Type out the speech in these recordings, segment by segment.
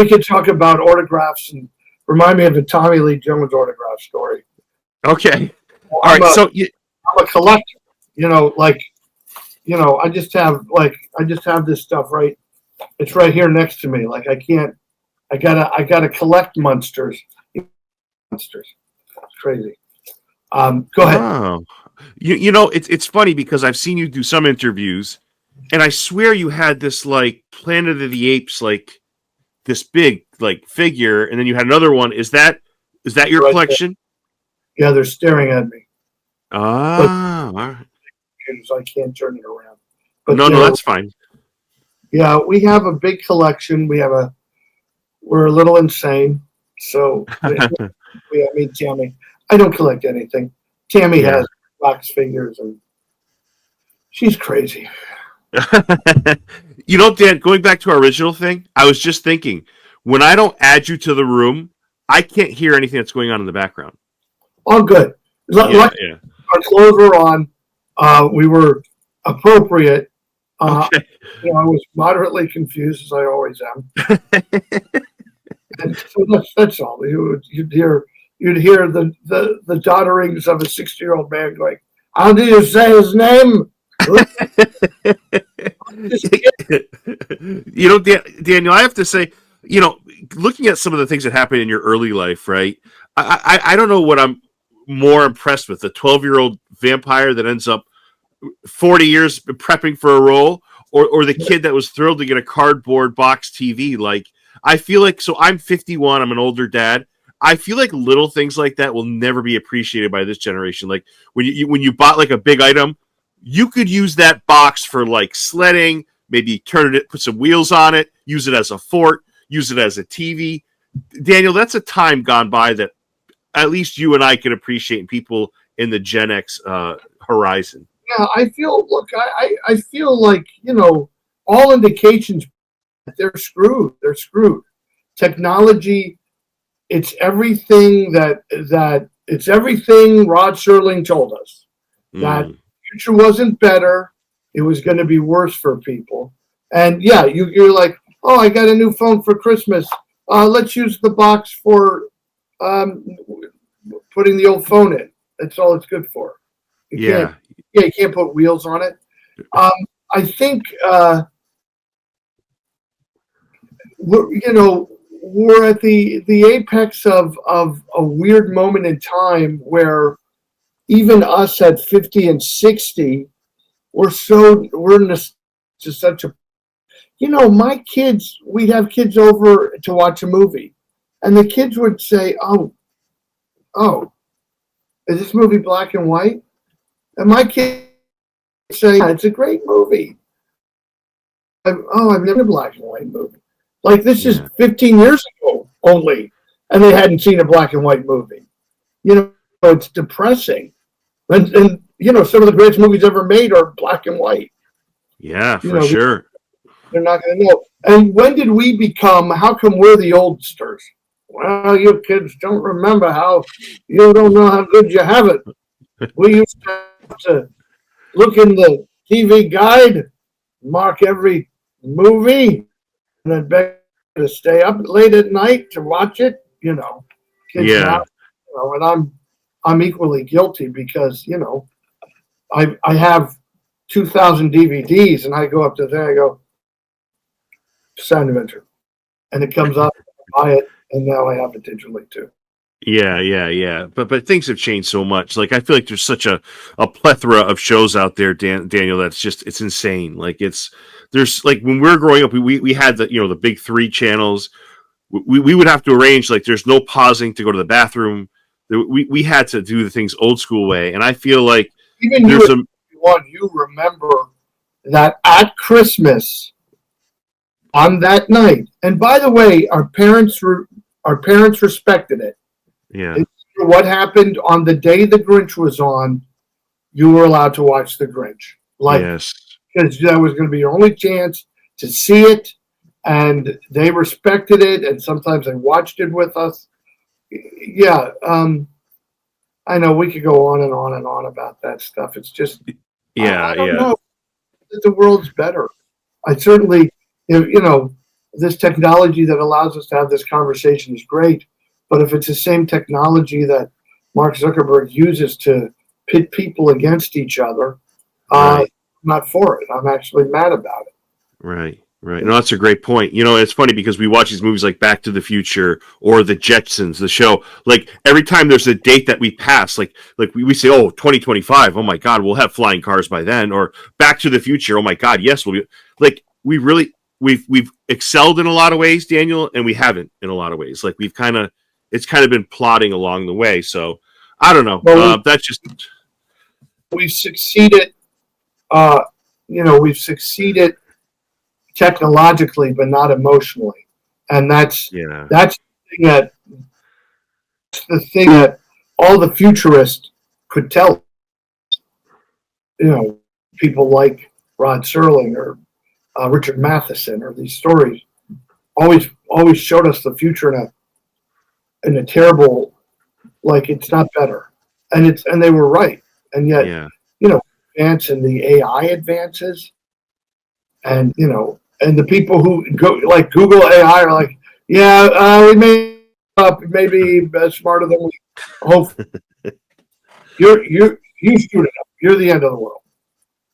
we could talk about autographs and remind me of the Tommy Lee Jones autograph story. Okay. All right. I'm a collector. I just have this stuff right. It's right here next to me. Like I gotta collect Munsters. Munsters. It's crazy. Go ahead. Oh. It's funny because I've seen you do some interviews, and I swear you had this like Planet of the Apes, like this big like figure, and then you had another one. Is that your collection? There. Yeah, they're staring at me. Ah, all right. So I can't turn it around. But no, that's fine. Yeah, we have a big collection. We're a little insane. So Tammy. I don't collect anything. Tammy has wax figures, and she's crazy. Dan, going back to our original thing, I was just thinking, when I don't add you to the room, I can't hear anything that's going on in the background. All good. Our clothes were on. We were appropriate. Okay. I was moderately confused, as I always am. And so that's all. You'd hear the dotterings of a 60-year-old man going, "How do you say his name?" Daniel, I have to say, looking at some of the things that happened in your early life, right? I don't know what I'm more impressed with, the 12-year-old vampire that ends up 40 years prepping for a role, or the kid that was thrilled to get a cardboard box TV. Like, I feel like, so I'm 51, I'm an older dad. I feel like little things like that will never be appreciated by this generation. Like when you bought like a big item, you could use that box for like sledding, maybe turn it, put some wheels on it, use it as a fort, use it as a TV. Daniel, that's a time gone by that at least you and I can appreciate, and people in the Gen X horizon. Yeah, I feel like, all indications, they're screwed. They're screwed. Technology, it's everything it's everything Rod Serling told us. That the future wasn't better. It was going to be worse for people. And yeah, you're like, oh, I got a new phone for Christmas. Let's use the box for putting the old phone in. That's all it's good for. You can't put wheels on it. I think we're at the apex of a weird moment in time where even us at 50 and 60, we're to such a, my kids, we'd have kids over to watch a movie, and the kids would say, oh, is this movie black and white? And my kids say, yeah, it's a great movie. I've never seen a black and white movie. Like, this is 15 years ago only, and they hadn't seen a black and white movie. It's depressing. And some of the greatest movies ever made are black and white. Yeah, for sure. They're not going to know. And when did we become, how come we're the oldsters? Well, you kids don't remember you don't know how good you have it. We used to have to look in the TV guide, mark every movie, and then beg to stay up late at night to watch it. Kids now, and I'm equally guilty because I have 2,000 DVDs, and I go up to there, I go, Sound Adventure, and it comes up, I buy it, and now I have it digitally too. Yeah. But things have changed so much. Like, I feel like there's such a plethora of shows out there, Daniel, that's just, it's insane. Like, there's like, when we were growing up, we had the big 3 channels. We would have to arrange, like, there's no pausing to go to the bathroom. We had to do the things old school way. And I feel like even you remember that at Christmas on that night, and by the way, our parents respected it. Yeah. What happened on the day the Grinch was on, you were allowed to watch the Grinch. Yes. Because that was going to be your only chance to see it, and they respected it, and sometimes they watched it with us. Yeah, I know we could go on and on and on about that stuff. It's just, I don't know that the world's better. I certainly, this technology that allows us to have this conversation is great, but if it's the same technology that Mark Zuckerberg uses to pit people against each other, I'm not for it. I'm actually mad about it. Right. No, that's a great point. It's funny because we watch these movies like Back to the Future or The Jetsons, the show. Like every time there's a date that we pass, like we say, oh, 2025, oh my God, we'll have flying cars by then. Or Back to the Future, oh my God, yes, we'll be. Like we've excelled in a lot of ways, Daniel, and we haven't in a lot of ways. Like it's kind of been plodding along the way. So I don't know. Well, That's just we've succeeded. We've succeeded technologically, but not emotionally, and that's the thing that all the futurists could tell. People like Rod Serling or Richard Matheson, or these stories always showed us the future in a terrible, like it's not better, and they were right, and yet advance in the AI advances, and and the people who go like Google AI are like, we made up, maybe smarter than we hope. You screwed it up. You're the end of the world.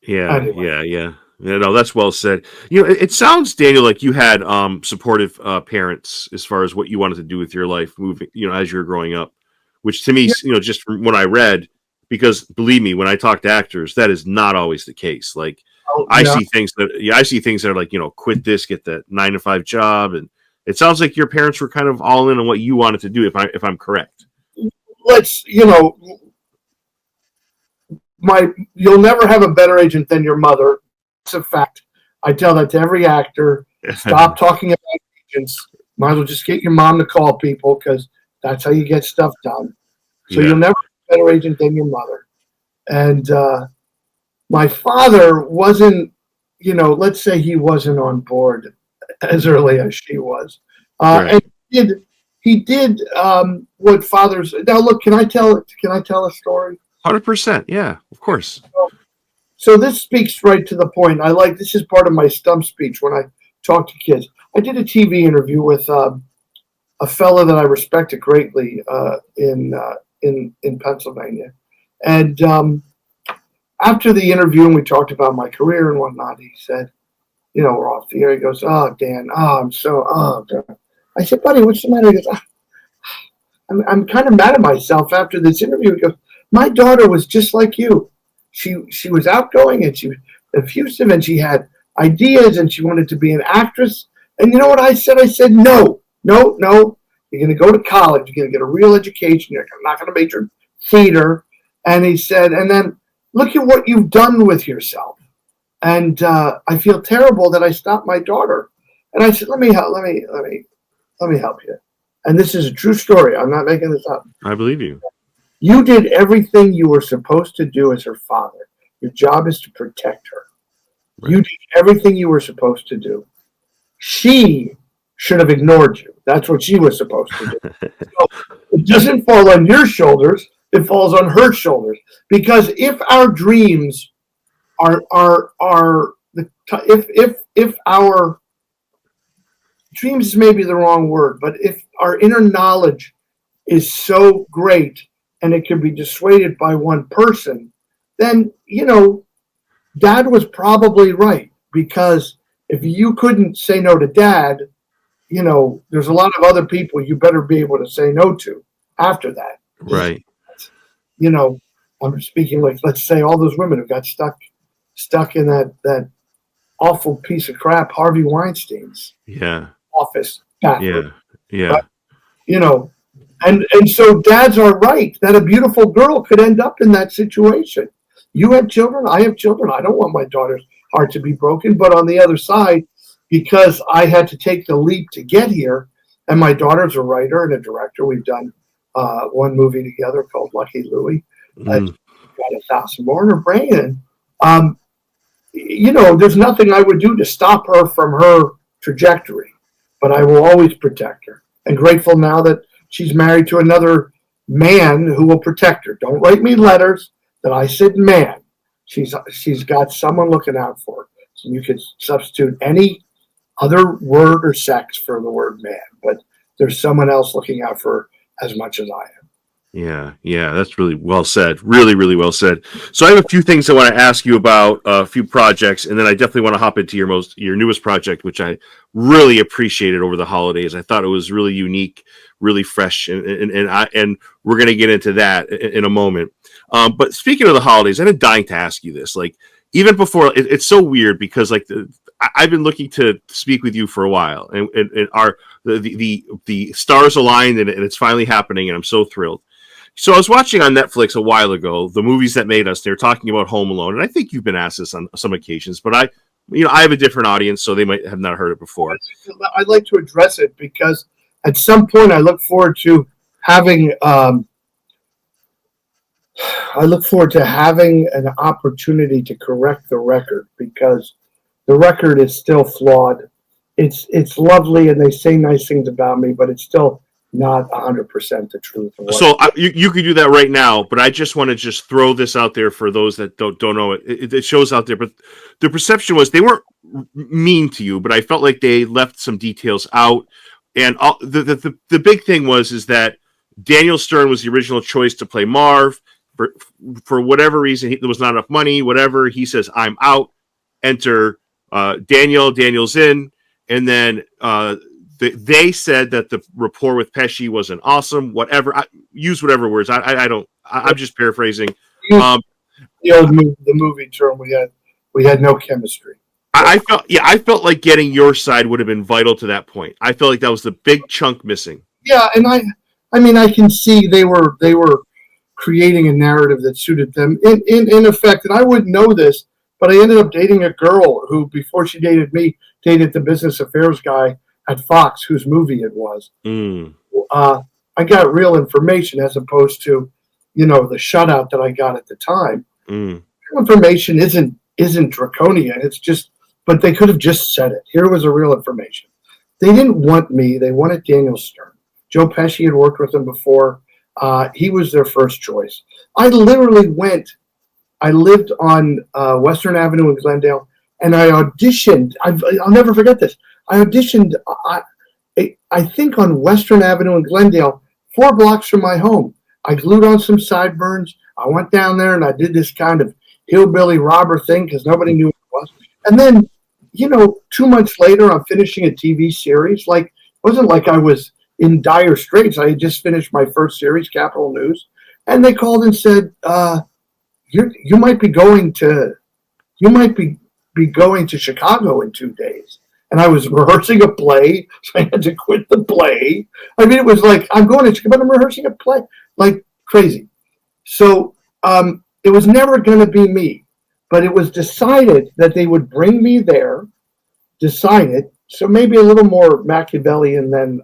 Anyway. Yeah. No, that's well said. It sounds, Daniel, like you had supportive parents as far as what you wanted to do with your life, moving, as you were growing up. Which to me, just from what I read, because believe me, when I talk to actors, that is not always the case. Like I see things that are like, quit this, get that 9-to-5 job, and it sounds like your parents were kind of all in on what you wanted to do. If I'm correct, you'll never have a better agent than your mother. It's a fact. I tell that to every actor. Stop talking about agents. Might as well just get your mom to call people, because that's how you get stuff done. So you'll never have a better agent than your mother. And my father wasn't, let's say he wasn't on board as early as she was. And he did what fathers. Now, look, can I tell a story? 100%. Yeah, of course. So this speaks right to the point. This is part of my stump speech when I talk to kids. I did a TV interview with a fellow that I respected greatly in Pennsylvania, and after the interview, and we talked about my career and whatnot, he said, we're off the air. He goes, "Oh, Dan, I'm so Dan." I said, "Buddy, what's the matter?" He goes, I'm kind of mad at myself after this interview." He goes, "My daughter was just like you. She was outgoing, and she was effusive, and she had ideas, and she wanted to be an actress. And you know what I said? I said, no. You're going to go to college. You're going to get a real education. You're not going to major in theater." And he said, "And then look at what you've done with yourself. And I feel terrible that I stopped my daughter." And I said, let me help you. And this is a true story. I'm not making this up. I believe you. You did everything you were supposed to do as her father. Your job is to protect her. Right. You did everything you were supposed to do. She should have ignored you. That's what she was supposed to do. So it doesn't fall on your shoulders. It falls on her shoulders. Because if our dreams if our dreams is maybe the wrong word, but if our inner knowledge is so great and it can be dissuaded by one person, then, Dad was probably right. Because if you couldn't say no to Dad, there's a lot of other people you better be able to say no to after that. Right. I'm speaking like, let's say all those women who got stuck in that awful piece of crap, Harvey Weinstein's office bathroom. Yeah. But, and so dads are right that a beautiful girl could end up in that situation. You have children. I have children. I don't want my daughter's heart to be broken. But on the other side, because I had to take the leap to get here, and my daughter's a writer and a director. We've done one movie together called Lucky Louie. Got 1,000 more in her brain. And, there's nothing I would do to stop her from her trajectory. But I will always protect her. And grateful now that she's married to another man who will protect her. Don't write me letters that I said man. She's got someone looking out for her. So you could substitute any other word or sex for the word man, but there's someone else looking out for as much as I am. Yeah, that's really well said. Really, really well said. So I have a few things I want to ask you about, a few projects, and then I definitely want to hop into your newest project, which I really appreciated over the holidays. I thought it was really unique, really fresh, and we're going to get into that in a moment. But speaking of the holidays, I've been dying to ask you this. Like even before, it's so weird because like I've been looking to speak with you for a while, and our the stars aligned, and it's finally happening, and I'm so thrilled. So I was watching on Netflix a while ago, the movies that made us. They were talking about Home Alone, and I think you've been asked this on some occasions, but I have a different audience, so they might have not heard it before. I'd like to address it because at some point I look forward to having an opportunity to correct the record, because the record is still flawed. It's lovely, and they say nice things about me, but it's still not 100% the truth. So you could do that right now, but I just want to just throw this out there for those that don't know it. It shows out there, but the perception was they weren't mean to you, but I felt like they left some details out. And the big thing is that Daniel Stern was the original choice to play Marv. For whatever reason, there was not enough money. Whatever, he says, "I'm out." Enter Daniel. Daniel's in, and then they said that the rapport with Pesci wasn't awesome. Whatever, use whatever words. I don't. I'm just paraphrasing. The movie term, we had no chemistry. I felt like getting your side would have been vital to that point. I felt like that was the big chunk missing. Yeah, and I mean, I can see they were creating a narrative that suited them in effect. And I wouldn't know this, but I ended up dating a girl who, before she dated me, dated the business affairs guy at Fox, whose movie it was. I got real information as opposed to, the shutout that I got at the time. Real information isn't draconian. It's just, but they could have just said it. Here was a real information. They didn't want me. They wanted Daniel Stern. Joe Pesci had worked with him before. He was their first choice. I literally I lived on Western Avenue in Glendale, and I auditioned. I'll never forget this. I auditioned, I think, on Western Avenue in Glendale, 4 blocks from my home. I glued on some sideburns. I went down there, and I did this kind of hillbilly robber thing because nobody knew what it was. And then, 2 months later, I'm finishing a TV series. Like, it wasn't like I was in dire straits. I had just finished my first series, Capital News, and they called and said, "You might be going to Chicago in 2 days." And I was rehearsing a play, so I had to quit the play. I mean, it was like, I'm going to Chicago, but I'm rehearsing a play, like crazy. So it was never going to be me, but it was decided that they would bring me there. Decided, so maybe a little more Machiavellian than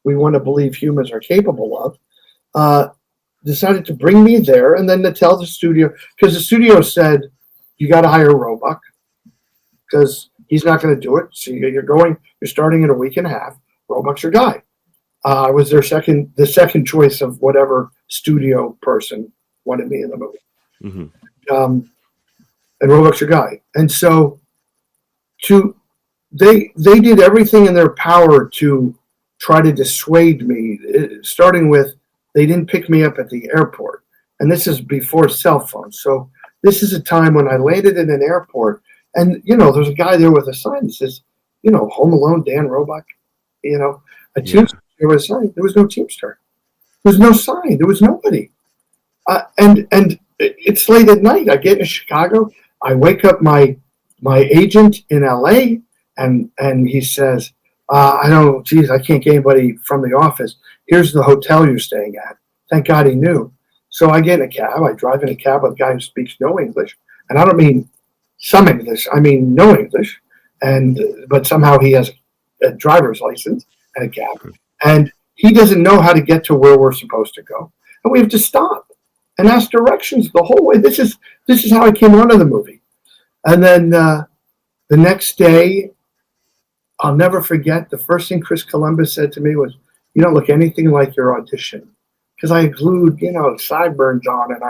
we want to believe humans are capable of. Decided to bring me there, and then to tell the studio, because the studio said, "You got to hire Roebuck because he's not going to do it. So you're starting in a week and a half. Roebuck's your guy." I was the second choice of whatever studio person wanted me in the movie. Mm-hmm. And Roebuck's your guy. And so they did everything in their power to try to dissuade me, starting with, they didn't pick me up at the airport. And this is before cell phones. So this is a time when I landed in an airport, and, there's a guy there with a sign that says, Home Alone, Dan Roebuck, a Teamster. There was a sign. There was no Teamster. There was no sign. There was nobody. And it's late at night. I get to Chicago. I wake up my agent in LA, and he says, I can't get anybody from the office. Here's the hotel you're staying at. Thank God he knew. So I get in a cab. I drive in a cab with a guy who speaks no English. And I don't mean some English. I mean no English. But somehow he has a driver's license and a cab. And he doesn't know how to get to where we're supposed to go. And we have to stop and ask directions the whole way. This is how I came onto the movie. And then the next day, I'll never forget, the first thing Chris Columbus said to me was, "You don't look anything like your audition." Because I glued, sideburns on, and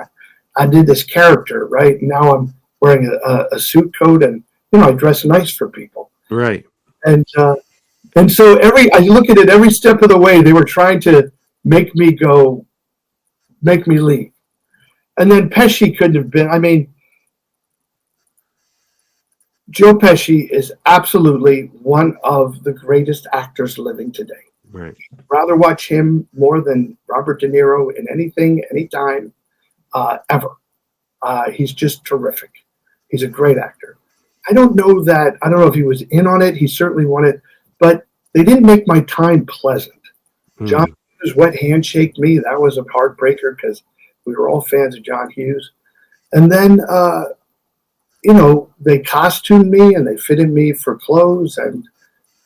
I did this character, right? Now I'm wearing a suit coat, and, I dress nice for people. Right. And so I look at it every step of the way. They were trying to make me leave. And then Pesci couldn't have been. I mean, Joe Pesci is absolutely one of the greatest actors living today. Right. I'd rather watch him more than Robert De Niro in anything, anytime, ever. He's just terrific. He's a great actor. I don't know if he was in on it. He certainly wanted, but they didn't make my time pleasant. John Hughes wet handshake me. That was a heartbreaker because we were all fans of John Hughes. And then, they costumed me and they fitted me for clothes. And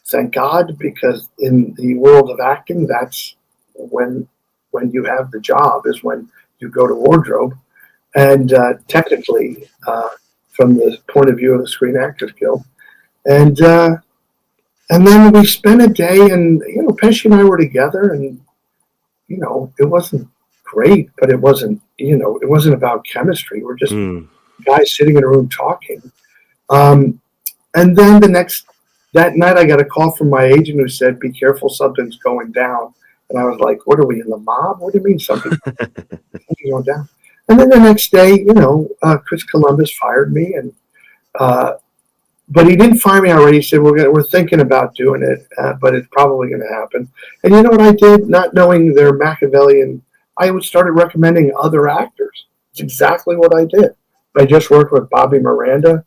thank God, because in the world of acting, that's when you have the job is when you go to wardrobe. And technically, from the point of view of the Screen Actors Guild. And then we spent a day, and Pesci and I were together, and it wasn't great, but it wasn't about chemistry. We're just guys sitting in a room talking. And then that night, I got a call from my agent who said, "Be careful, something's going down." And I was like, "What are we in the mob? What do you mean something's going down?" And then the next day, Chris Columbus fired me, and but he didn't fire me already. He said, "We're thinking about doing it, but it's probably going to happen." And you know what I did? Not knowing their Machiavellian, I started recommending other actors. It's exactly what I did. I just worked with Bobby Miranda,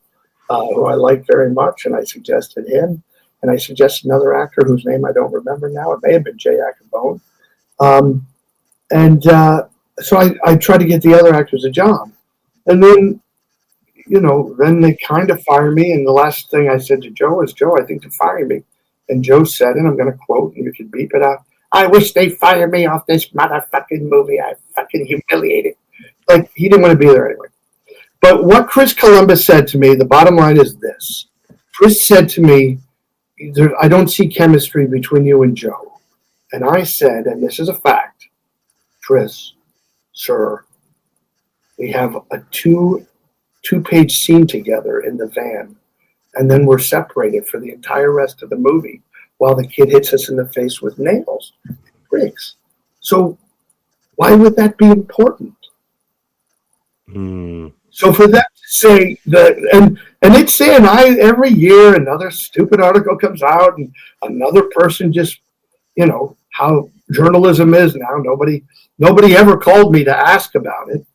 who I like very much, and I suggested him. And I suggested another actor whose name I don't remember now. It may have been Jay Acabone. So I tried to get the other actors a job. And then, then they kind of fired me. And the last thing I said to Joe is, "Joe, I think they're firing me." And Joe said, and I'm going to quote, and you can beep it out, "I wish they fired me off this motherfucking movie. I fucking humiliated." Like, he didn't want to be there anyway. But what Chris Columbus said to me, the bottom line is this. Chris said to me, "I don't see chemistry between you and Joe." And I said, and this is a fact, "Chris, sir, we have a two-page scene together in the van, and then we're separated for the entire rest of the movie while the kid hits us in the face with nails, bricks. So why would that be important?" So for them to say that, and it's saying every year another stupid article comes out, and another person just, how journalism is now. Nobody ever called me to ask about it.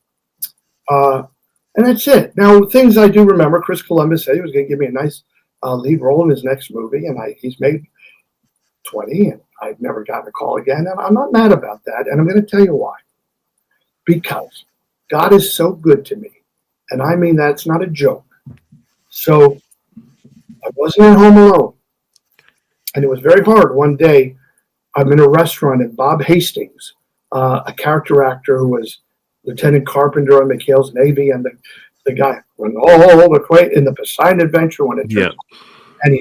And that's it. Now, things I do remember, Chris Columbus said he was going to give me a nice lead role in his next movie, and he's made 20, and I've never gotten a call again. And I'm not mad about that, and I'm going to tell you why. Because God is so good to me, and I mean that's not a joke. So I wasn't at home alone, and it was very hard. One day, I'm in a restaurant, and Bob Hastings, a character actor who was Lieutenant Carpenter on McHale's Navy, and the guy went all the way in the Poseidon Adventure when it turned. And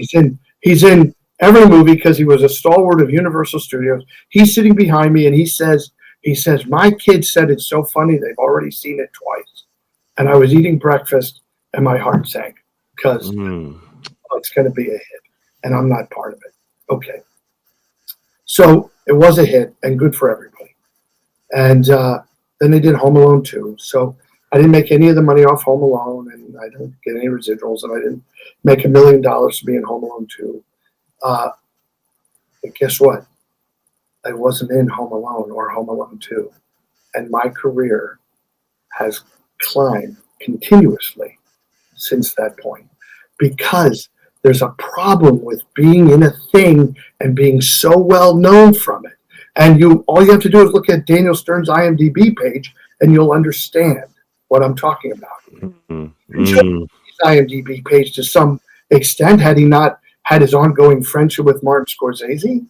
he's in every movie because he was a stalwart of Universal Studios. He's sitting behind me, and he says, "My kids said it's so funny they've already seen it twice." And I was eating breakfast, and my heart sank because it's going to be a hit, and I'm not part of it. Okay. So it was a hit, and good for everybody. And then they did Home Alone 2. So I didn't make any of the money off Home Alone, and I didn't get any residuals, and I didn't make $1 million to be in Home Alone 2. But guess what? I wasn't in Home Alone or Home Alone 2. And my career has climbed continuously since that point because there's a problem with being in a thing and being so well known from it. And all you have to do is look at Daniel Stern's IMDb page, and you'll understand what I'm talking about. His IMDb page, to some extent, had he not had his ongoing friendship with Martin Scorsese.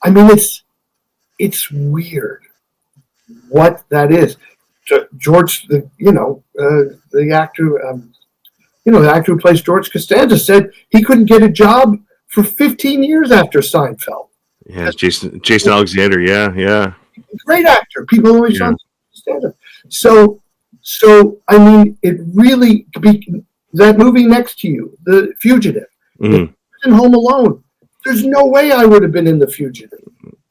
I mean, it's weird what that is. George, the actor, the actor who plays George Costanza, said he couldn't get a job for 15 years after Seinfeld. Yeah, Jason Alexander. Yeah. Great actor. People always on Costanza. So I mean, it really that movie next to you, The Fugitive. in Home Alone. There's no way I would have been in The Fugitive.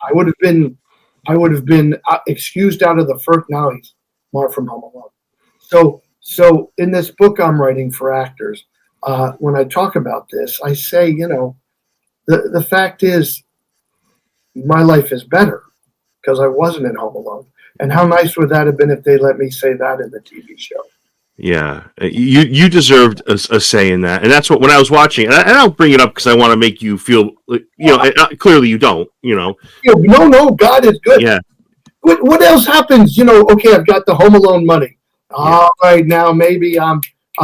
I would have been excused out of the first. Now he's Mark from Home Alone. So in this book I'm writing for actors, when I talk about this, I say, the fact is, my life is better because I wasn't in Home Alone. And how nice would that have been if they let me say that in the TV show? Yeah, you deserved a say in that, and that's what when I was watching, and I'll bring it up because I want to make you feel, clearly you don't, No, God is good. Yeah. What else happens? Okay, I've got the Home Alone money. Yeah. All right, now maybe I'm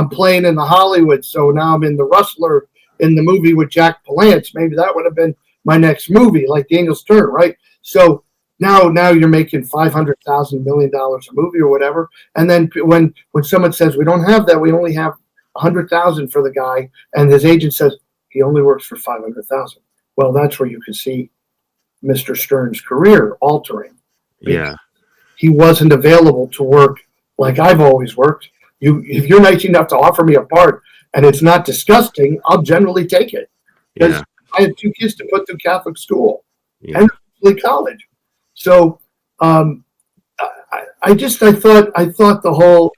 playing in the Hollywood, so now I'm in The Rustler in the movie with Jack Palance. Maybe that would have been my next movie, like Daniel Stern, right? So now you're making $500,000 million a movie or whatever, and then when someone says we don't have that, we only have $100,000 for the guy, and his agent says he only works for $500,000. Well, that's where you can see Mr. Stern's career altering. Yeah, he wasn't available to work like I've always worked. If you're nice enough to offer me a part and it's not disgusting, I'll generally take it because I had 2 kids to put through Catholic school and college. So I thought the whole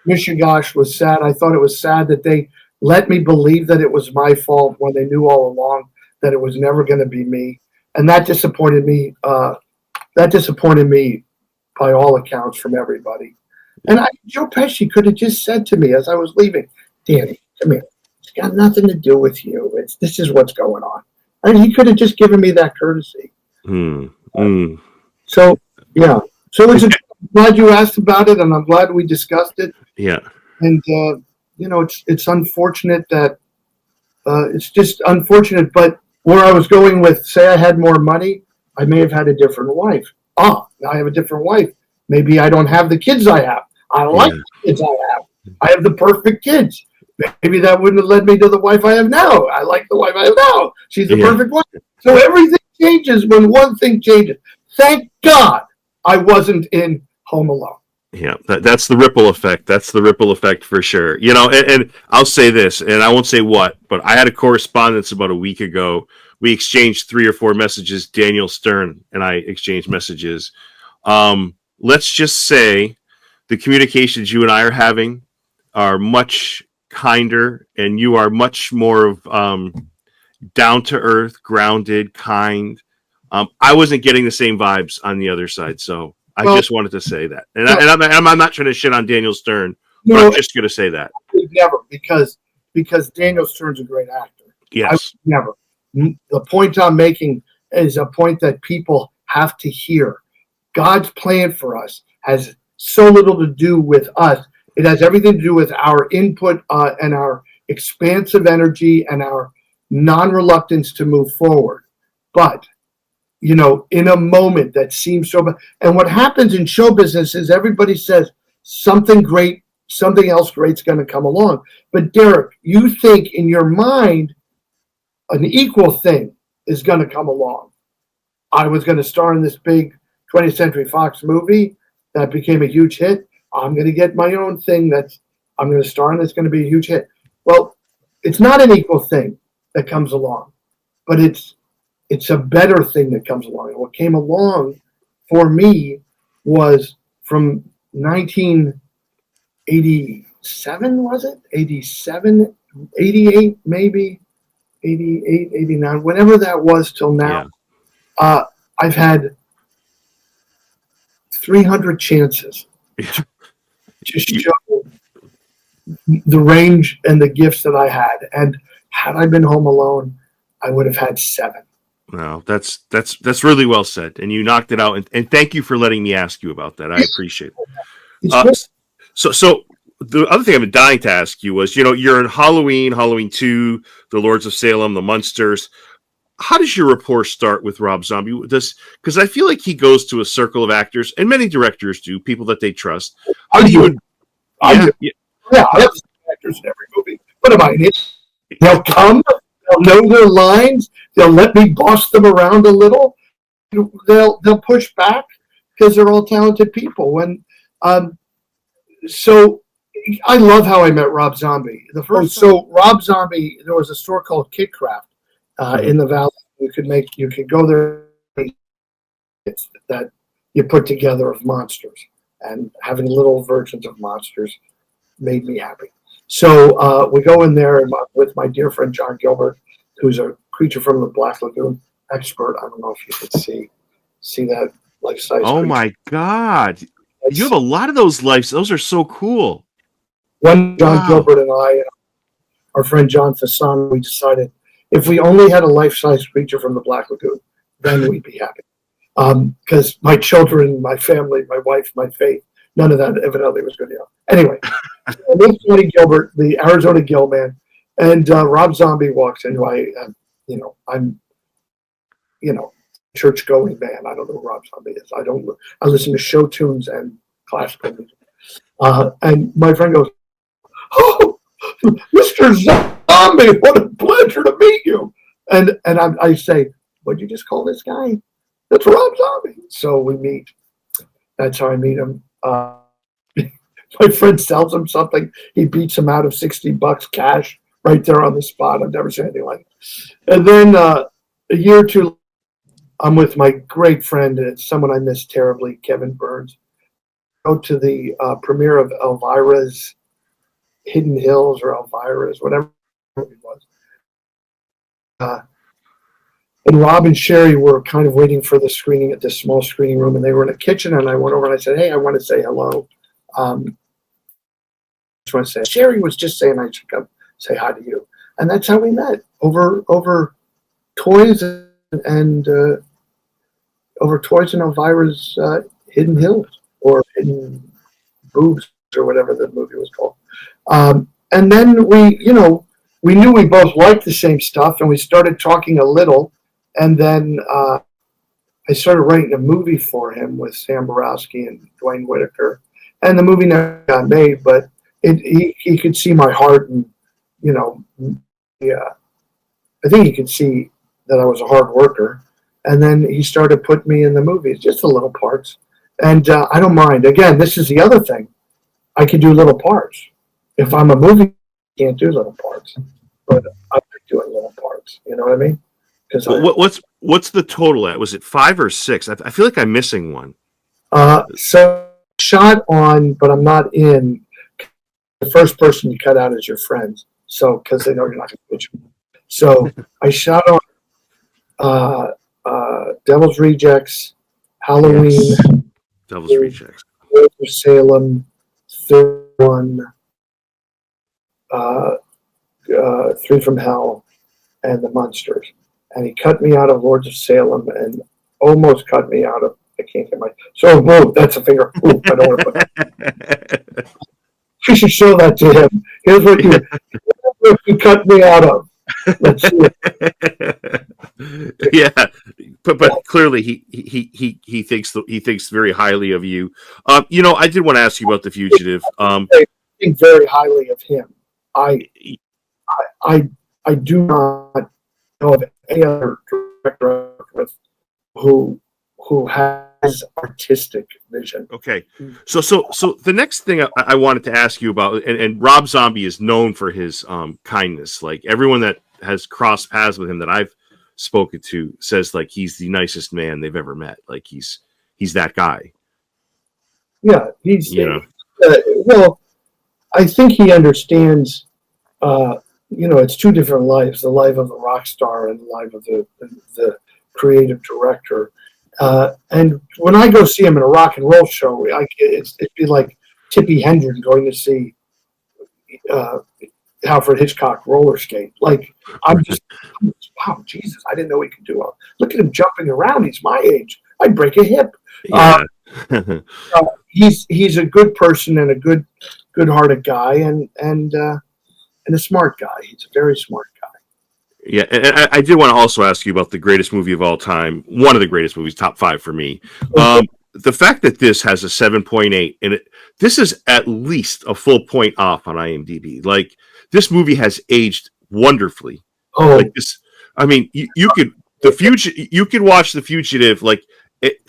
Mishigosh was sad. I thought it was sad that they let me believe that it was my fault when they knew all along that it was never going to be me, and that disappointed me. By all accounts from everybody. And Joe Pesci could have just said to me as I was leaving, Danny, come here. It's got nothing to do with you. This is what's going on. And he could have just given me that courtesy. So, yeah. So I'm glad you asked about it, and I'm glad we discussed it. Yeah. And, it's unfortunate that it's just unfortunate. But where I was going with, say I had more money, I may have had a different wife. Now I have a different wife. Maybe I don't have the kids I have. I like the kids I have. I have the perfect kids. Maybe that wouldn't have led me to the wife I have now. I like the wife I have now. She's the perfect wife. So everything changes when one thing changes. Thank God I wasn't in Home Alone. Yeah, that's the ripple effect. That's the ripple effect for sure. And I'll say this, and I won't say what, but I had a correspondence about a week ago. We exchanged 3 or 4 messages. Daniel Stern and I exchanged messages. Let's just say the communications you and I are having are much kinder, and you are much more of down to earth, grounded, kind. I wasn't getting the same vibes on the other side, so I just wanted to say that. And I'm not trying to shit on Daniel Stern, but I'm just going to say that. Never, because Daniel Stern's a great actor. Yes. Never. The point I'm making is a point that people have to hear. God's plan for us has so little to do with us. It has everything to do with our input and our expansive energy and our non-reluctance to move forward. But, in a moment that seems so bad. And what happens in show business is everybody says something else great's going to come along. But Derek, you think in your mind, an equal thing is going to come along. I was going to star in this big 20th Century Fox movie that became a huge hit. I'm going to get my own thing I'm going to star in that's going to be a huge hit. Well, it's not an equal thing that comes along, but it's a better thing that comes along. And what came along for me was from 1987, was it? 87, 88 maybe? 88, 89, whenever that was till now, I've had 300 chances to show the range and the gifts that I had. And had I been home alone, I would have had 7. No, that's really well said, and you knocked it out. And thank you for letting me ask you about that. I appreciate it. So the other thing I've been dying to ask you was, you're in Halloween 2, The Lords of Salem, The Munsters. How does your rapport start with Rob Zombie? Because I feel like he goes to a circle of actors, and many directors do, people that they trust. How do you? I have actors in every movie. What am I, an idiot? They'll come. They'll know their lines. They'll let me boss them around a little. They'll push back because they're all talented people. So I love How I Met Rob Zombie. So Rob Zombie, there was a store called Kitcraft in the Valley. You could go there that you put together of monsters, and having little versions of monsters made me happy. So we go in there with my dear friend John Gilbert, who's a Creature from the Black Lagoon expert. I don't know if you could see that life-size. Oh creature. My God! You have a lot of those lives. Those are so cool. When John Gilbert and I, our friend John Fasano, we decided if we only had a life-size creature from the Black Lagoon, then we'd be happy. Because my children, my family, my wife, my faith, none of that evidently was good enough. Anyway, with Johnny Gilbert, the Arizona Gill Man, and Rob Zombie walks in, who I'm church-going man. I don't know who Rob Zombie is. I listen to show tunes and classical music. And my friend goes, "Oh, Mr. Zombie, what a pleasure to meet you." And I say, "What'd you just call this guy?" "That's Rob Zombie." So we meet. That's how I meet him. My friend sells him something. He beats him out of $60 cash right there on the spot. I've never seen anything like it. And then a year or two, I'm with my great friend, and it's someone I miss terribly, Kevin Burns. Go to the premiere of Elvira's Hidden Hills, or Elvira's, whatever it was. And Rob and Sherry were kind of waiting for the screening at this small screening room, and they were in a kitchen, and I went over and I said, "Hey, I want to say hello." Just want to say, Sherry was just saying I should come say hi to you. And that's how we met, over toys and Elvira's Hidden Hills, or Hidden Boobs, or whatever the movie was called. And then we knew we both liked the same stuff, and we started talking a little. And then I started writing a movie for him with Sam Borowski and Dwayne Whitaker. And the movie never got made, but he could see my heart, and I think he could see that I was a hard worker. And then he started putting me in the movies, just the little parts. And I don't mind. Again, this is the other thing. I can do little parts. If I'm a movie, I can't do little parts. But I like doing little parts. You know what I mean? What's the total at? Was it 5 or 6? I feel like I'm missing one. So shot on, but I'm not in. The first person you cut out is your friends. So, because they know you're not going to pitch. So I shot on Devil's Rejects, Halloween, yes. Devil's Rejects, Salem, Third One, Three from Hell, and the Munsters. And he cut me out of Lords of Salem, and almost cut me out of. I can't get my. So whoa, that's a finger. Ooh, I don't want to put that. You should show that to him. Here's what you cut me out of. Let's see it. Yeah, but clearly he thinks very highly of you. I did want to ask you about The Fugitive. I think very highly of him. I do not know of any other director with who has artistic vision. Okay, so the next thing I wanted to ask you about, and Rob Zombie is known for his kindness. Like everyone that has crossed paths with him that I've spoken to says like he's the nicest man they've ever met. Like he's that guy. Yeah, he's well, I think he understands. It's two different lives: the life of a rock star and the life of the creative director. And when I go see him in a rock and roll show, it'd be like Tippi Hedren going to see Alfred Hitchcock roller skate. Like I'm just, wow, Jesus! I didn't know he could do it. Look at him jumping around. He's my age. I'd break a hip. Yeah. He's a good person and a good-hearted guy, and a smart guy. He's a very smart guy. Yeah, and I did want to also ask you about the greatest movie of all time. One of the greatest movies, top 5 for me. The fact that this has a 7.8, and this is at least a full point off on IMDb. Like this movie has aged wonderfully. Oh, like this. I mean, you could watch The Fugitive. Like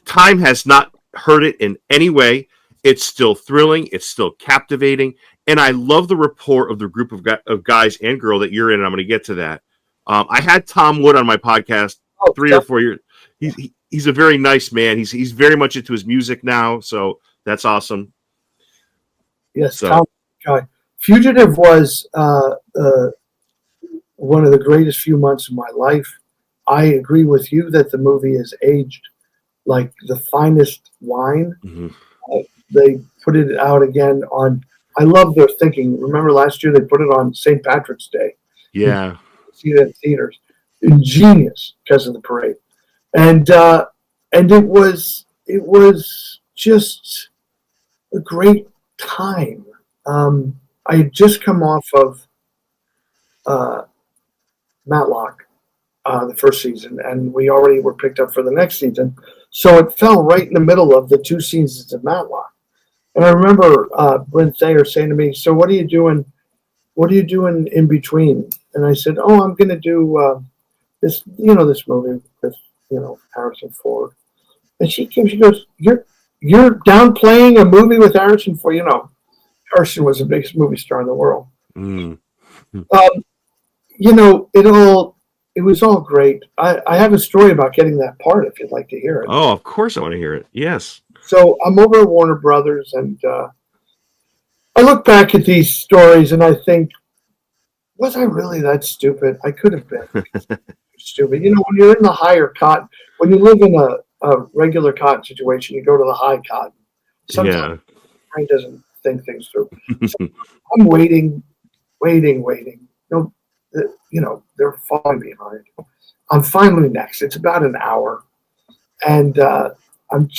time has not hurt it in any way. It's still thrilling. It's still captivating. and I love the rapport of the group of guys and girl that you're in. And I'm going to get to that. I had Tom Wood on my podcast 3 or 4 years. He's a very nice man. He's very much into his music now, so that's awesome. Yes, so. Tom. Fugitive was one of the greatest few months of my life. I agree with you that the movie is aged like the finest wine. Mm-hmm. They put it out again on. I love their thinking. Remember last year they put it on St. Patrick's Day. Yeah, see it in theaters. Ingenious because of the parade, and it was just a great time. I had just come off of Matlock, the first season, and we already were picked up for the next season. So it fell right in the middle of the 2 seasons of Matlock. And I remember Brent Thayer saying to me, "So what are you doing? What are you doing in between?" And I said, "Oh, I'm going to do this, this movie with, Harrison Ford." And she goes, "You're downplaying a movie with Harrison Ford?" Harrison was the biggest movie star in the world. Mm. It was all great. I have a story about getting that part if you'd like to hear it. Oh, of course I want to hear it. Yes. So I'm over at Warner Brothers, and I look back at these stories and I think, was I really that stupid? I could have been stupid. When you're in the higher cotton, when you live in a regular cotton situation, you go to the high cotton. Sometimes the brain doesn't think things through. So I'm waiting. They're falling behind. I'm finally next. It's about an hour, and I'm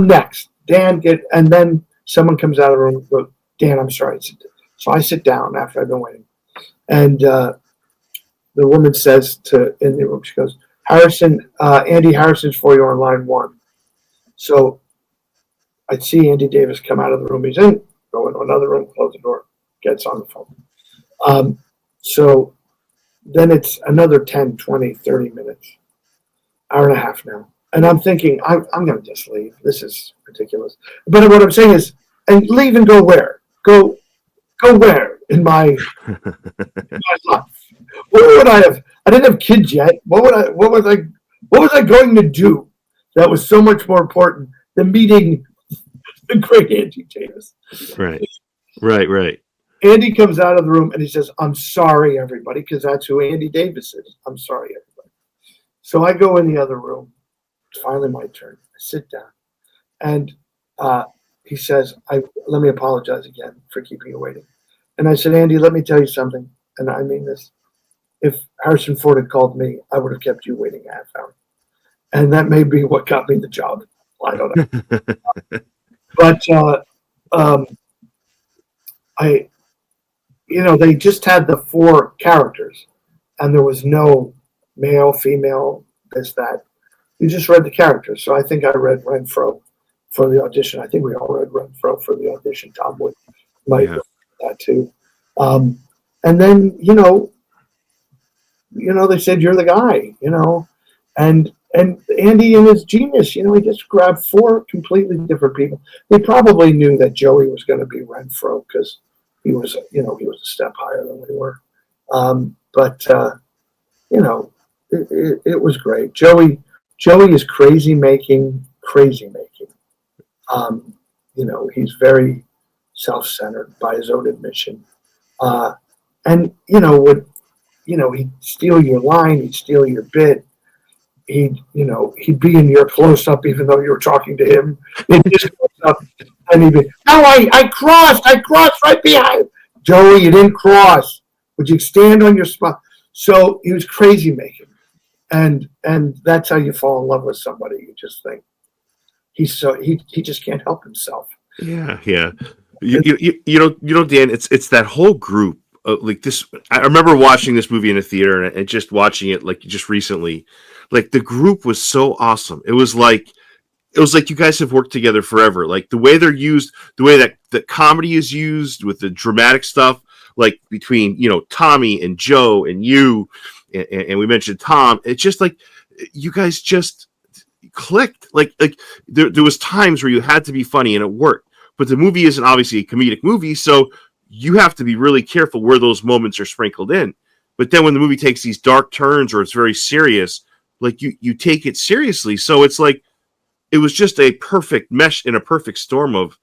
next. Dan and then someone comes out of the room and goes, "Dan, I'm sorry." So I sit down after I've been waiting, and the woman says in the room, she goes, "Harrison, Andy Harrison's for you on line 1." So I see Andy Davis come out of the room he's in, go into another room, close the door, gets on the phone. So then it's another 10, 20, 30 minutes, hour and a half now. And I'm thinking, I'm going to just leave. This is ridiculous. But what I'm saying is, and leave and go where? Go where in my life? What would I have? I didn't have kids yet. What was I going to do that was so much more important than meeting the great Andy Davis? Right. Andy comes out of the room and he says, "I'm sorry, everybody," because that's who Andy Davis is. "I'm sorry, everybody." So I go in the other room. It's finally my turn. I sit down. And he says, "Let me apologize again for keeping you waiting." And I said, "Andy, let me tell you something. And I mean this. If Harrison Ford had called me, I would have kept you waiting a half hour. And that may be what got me the job. I don't know." But they just had the 4 characters, and there was no male, female, this, that. You just read the characters. So I think I read Renfro for the audition. I think we all read Renfro for the audition. Tom Wood might have that too. And then, they said, "You're the guy," and Andy in his genius, he just grabbed 4 completely different people. They probably knew that Joey was going to be Renfro because he was a step higher than we were. But it was great. Joey is crazy making. He's very self-centered by his own admission. And he'd steal your line, he'd steal your bit. He'd be in your close-up even though you were talking to him. He'd just close up and he'd be, "No, I crossed right behind." "Joey, you didn't cross. Would you stand on your spot?" So he was crazy making. And that's how you fall in love with somebody. You just think he just can't help himself. Yeah. Dan, it's that whole group. Like this, I remember watching this movie in a theater and just watching it like just recently. Like the group was so awesome. It was like you guys have worked together forever. Like the way they're used, the way that the comedy is used with the dramatic stuff, like between Tommy and Joe and you, and we mentioned Tom. It's just like you guys just clicked. Like there was times where you had to be funny and it worked. But the movie isn't obviously a comedic movie, so you have to be really careful where those moments are sprinkled in. But then when the movie takes these dark turns or it's very serious, like you take it seriously. So it's like it was just a perfect mesh in a perfect storm of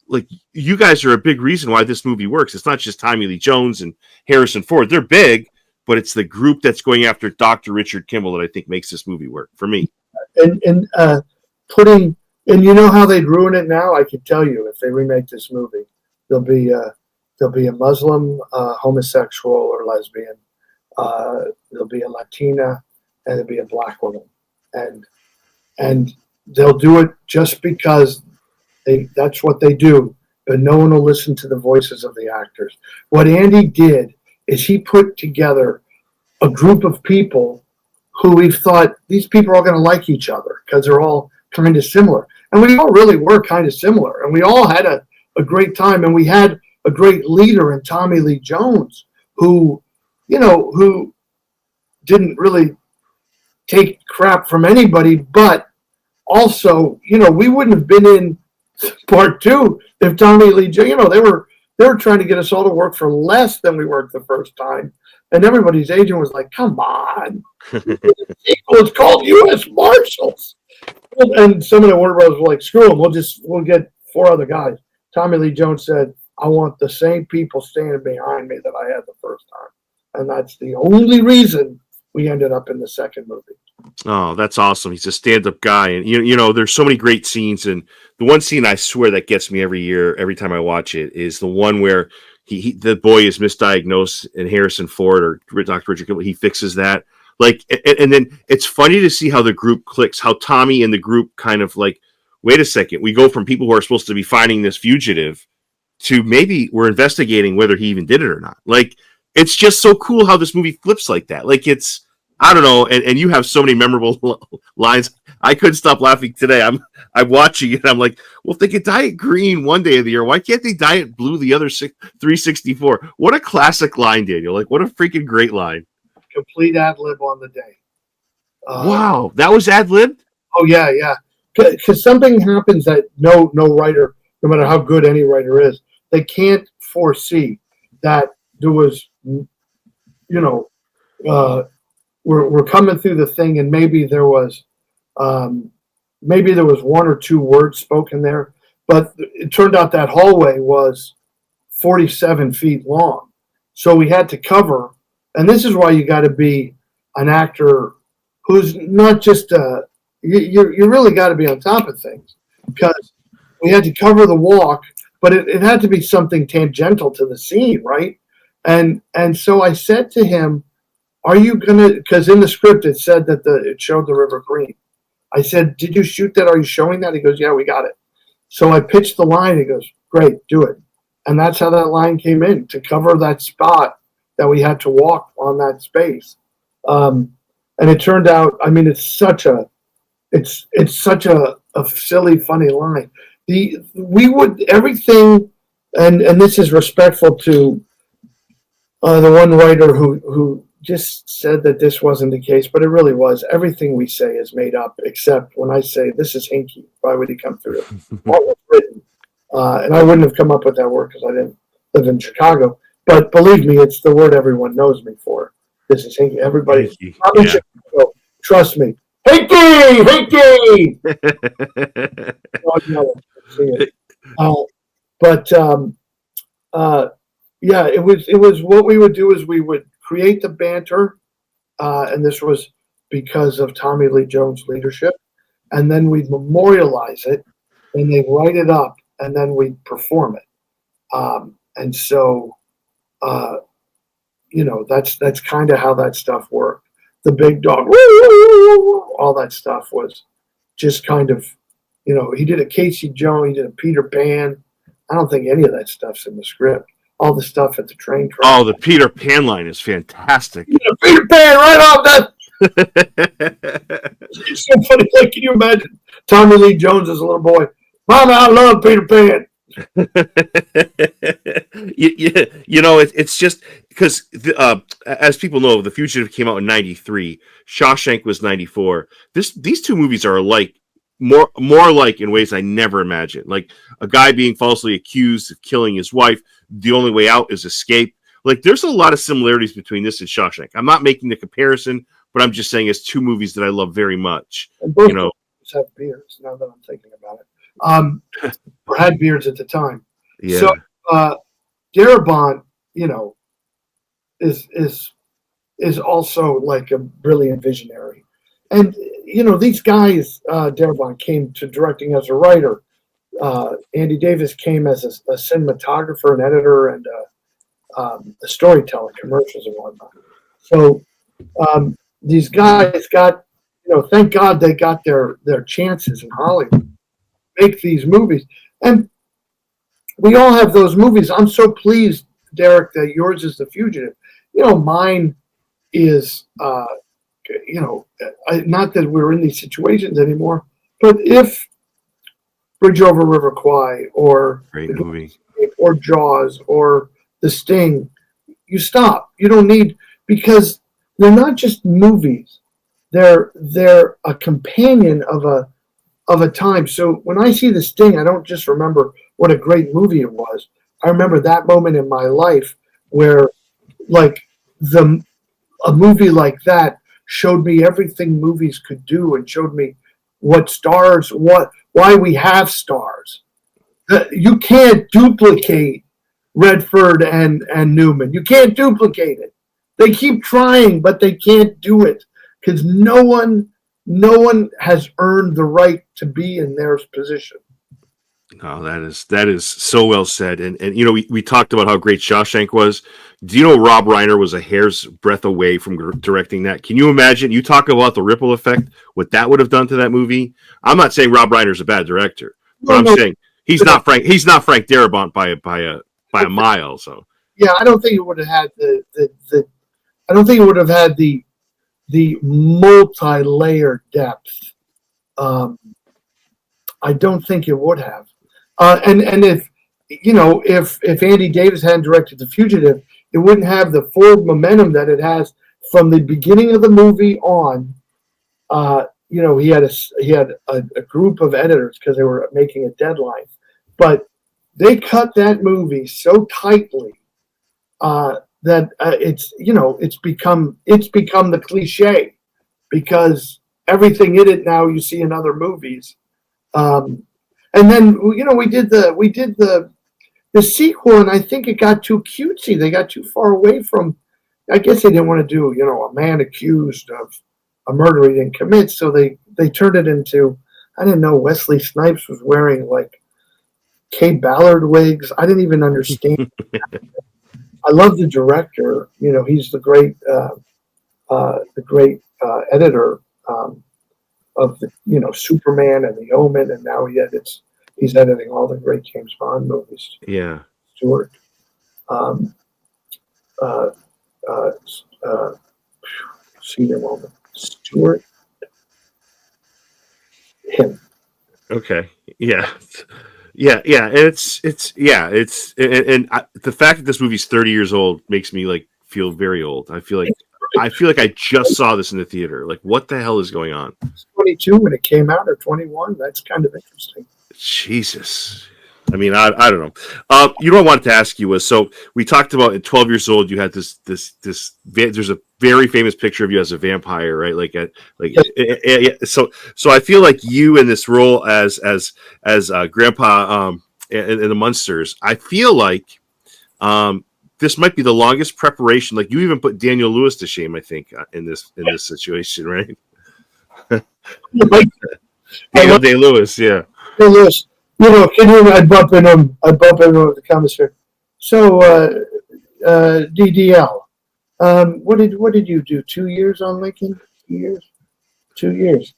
like you guys are a big reason why this movie works. It's not just Tommy Lee Jones and Harrison Ford. They're big, but it's the group that's going after Dr. Richard Kimball that I think makes this movie work for me. And putting, and you know how they'd ruin it now? I can tell you, if they remake this movie, there'll be a Muslim, homosexual or lesbian, there'll be a Latina, and there'll be a black woman, and they'll do it just because that's what they do, but no one will listen to the voices of the actors. What Andy did is he put together a group of people who we thought these people are all going to like each other because they're all kind of similar. And we all really were kind of similar. And we all had a great time. And we had a great leader in Tommy Lee Jones who didn't really take crap from anybody, but also, we wouldn't have been in part 2 if Tommy Lee Jones, they were trying to get us all to work for less than we worked the first time. And everybody's agent was like, come on. It's called U.S. Marshals. And some of the Warner Brothers were like, screw them. We'll get 4 other guys. Tommy Lee Jones said, I want the same people standing behind me that I had the first time. And that's the only reason we ended up in the second movie. Oh, that's awesome. He's a stand-up guy. And, there's so many great scenes. And the one scene I swear that gets me every year, every time I watch it, is the one where the boy is misdiagnosed and Harrison Ford or Dr. Richard Kimball, he fixes that. Like, and then it's funny to see how the group clicks, how Tommy and the group kind of like, wait a second, we go from people who are supposed to be finding this fugitive to maybe we're investigating whether he even did it or not. Like, it's just so cool how this movie flips like that. Like, it's, I don't know, and you have so many memorable lines. I couldn't stop laughing today. I'm watching it. I'm like, well, if they could dye it green one day of the year, why can't they dye it blue the other 364? What a classic line, Daniel. Like, what a freaking great line. Complete ad lib on the day. Wow, that was ad lib? Oh yeah. Because something happens that no writer, no matter how good any writer is, they can't foresee that there was, we're coming through the thing, and maybe there was 1 or 2 words spoken there, but it turned out that hallway was 47 feet long, so we had to cover. And this is why you got to be an actor who's not just you really got to be on top of things, because we had to cover the walk, but it had to be something tangential to the scene, right? And so I said to him, are you gonna, because in the script it said that it showed the river green. I said, did you shoot that? Are you showing that? He goes, yeah, we got it. So I pitched the line. He goes, great, do it. And that's how that line came in, to cover that spot that we had to walk on that space. And it turned out, I mean, it's such a silly, funny line. We would everything, and this is respectful to the one writer who just said that this wasn't the case, but it really was. Everything we say is made up, except when I say this is hinky. Why would he come through it? What was written? And I wouldn't have come up with that word because I didn't live in Chicago. But believe me, it's the word everyone knows me for. This is hinky. Everybody, yeah. Chicago, trust me. Hinky! Yeah, it was what we would do is we would create the banter, and this was because of Tommy Lee Jones' leadership, and then we'd memorialize it, and they'd write it up, and then we'd perform it. And so, that's kind of how that stuff worked. The big dog, all that stuff was just kind of, he did a Casey Jones, he did a Peter Pan. I don't think any of that stuff's in the script. All the stuff at the train track. Oh, the Peter Pan line is fantastic. Peter Pan, right off that. It's so funny. Like, can you imagine Tommy Lee Jones as a little boy? Mama, I love Peter Pan. It's just because as people know, The Fugitive came out in 93. Shawshank was 94. These two movies are alike, more alike in ways I never imagined. Like a guy being falsely accused of killing his wife, the only way out is escape. Like, there's a lot of similarities between this and Shawshank. I'm not making the comparison, but I'm just saying it's two movies that I love very much. And both have beards, now that I'm thinking about it. Or had beards at the time. Yeah. So Darabont, is also like a brilliant visionary. And, these guys, Darabont came to directing as a writer. Andy Davis came as a cinematographer, an editor, and a storyteller, commercials and whatnot. So these guys got, thank God they got their chances in Hollywood, make these movies. And we all have those movies. I'm so pleased, Derek, that yours is The Fugitive. Mine is, not that we're in these situations anymore, but if Bridge Over River Kwai or great movie, or Jaws or The Sting, you stop. You don't need, because they're not just movies. They're a companion of a time. So when I see The Sting, I don't just remember what a great movie it was. I remember that moment in my life where, like, a movie like that showed me everything movies could do and showed me what stars, why we have stars. You can't duplicate Redford and Newman. You can't duplicate it. They keep trying, but they can't do it because no one has earned the right to be in their position. Oh, that is so well said. And we talked about how great Shawshank was. Do you know Rob Reiner was a hair's breadth away from directing that? Can you imagine? You talk about the ripple effect, what that would have done to that movie. I'm not saying Rob Reiner's a bad director, but I'm saying he's not Frank Darabont by a mile. So yeah, I don't think it would have had I don't think it would have had the multi-layer depth. I don't think it would have. And if Andy Davis hadn't directed The Fugitive, it wouldn't have the forward momentum that it has from the beginning of the movie on. He had a group of editors because they were making a deadline, but they cut that movie so tightly that it's become the cliche because everything in it now you see in other movies. And then we did the sequel, and I think it got too cutesy. They got too far away from. I guess they didn't want to do a man accused of a murder he didn't commit, so they turned it into. I didn't know Wesley Snipes was wearing like Kay Ballard wigs. I didn't even understand. I love the director. He's the great editor. Of the Superman and The Omen, and now he's editing all the great James Bond movies. Yeah, Stewart. Senior moment. Stewart. Him. Okay. Yeah. Yeah. It's the fact that this movie's 30 years old makes me feel very old. I feel like I just saw this in the theater. Like, what the hell is going on? It's 22 when it came out, or 21. That's kind of interesting. Jesus. I mean, I don't know. What I wanted to ask you was, so we talked about at 12 years old, you had this. There's a very famous picture of you as a vampire, right? So I feel like you in this role as Grandpa in the Munsters. I feel like this might be the longest preparation. Like, you even put Daniel Lewis to shame, I think, in this situation, right? Daniel Day-Lewis, yeah. Hey, Lewis, I'd bump into him at the commissary. So, DDL, what did you do? 2 years on Lincoln? 2 years? 2 years.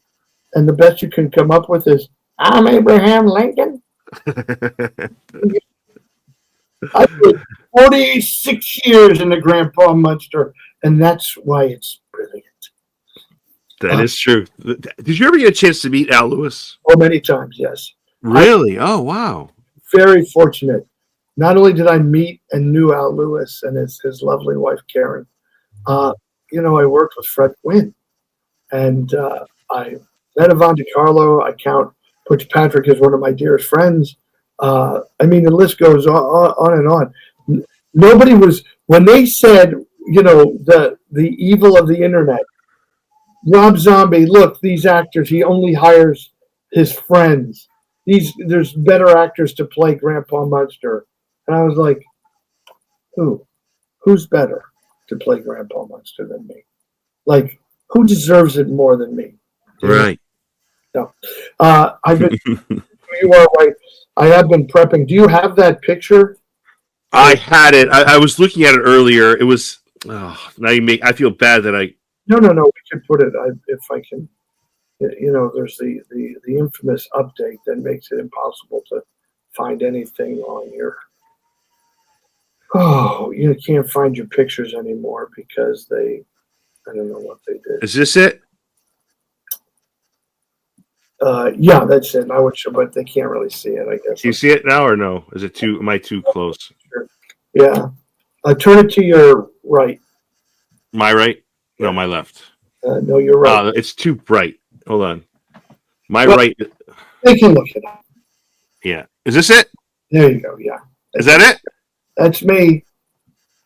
And the best you can come up with is, I'm Abraham Lincoln. I put 46 years in the Grandpa Munster, and that's why it's brilliant. That is true. Did you ever get a chance to meet Al Lewis? Oh, many times, yes. Really? Oh, wow. Very fortunate. Not only did I meet and knew Al Lewis and his lovely wife, Karen, I worked with Fred Gwynn. And I met Yvonne DiCarlo. I count Butch Patrick as one of my dearest friends. The list goes on and on. nobody was, when they said, the evil of the internet, Rob Zombie, look, these actors, he only hires his friends. There's better actors to play Grandpa Munster. And I was like, who's better to play Grandpa Munster than me? Like, who deserves it more than me? Right. No. You are right. I have been prepping. Do you have that picture? I had it. I was looking at it earlier. It was, I feel bad that I. No. We can put it, if I can. There's the infamous update that makes it impossible to find anything on your. Oh, you can't find your pictures anymore because I don't know what they did. Is this it? Yeah, that's it. I would show, but they can't really see it, I guess. Do you see it now or no? Am I too close? Sure. Yeah. Turn it to your right. My right? No, my left. No, you're right. It's too bright. Hold on. My right. They can look it up. Yeah. Is this it? There you go. Yeah. Is that it? That's me.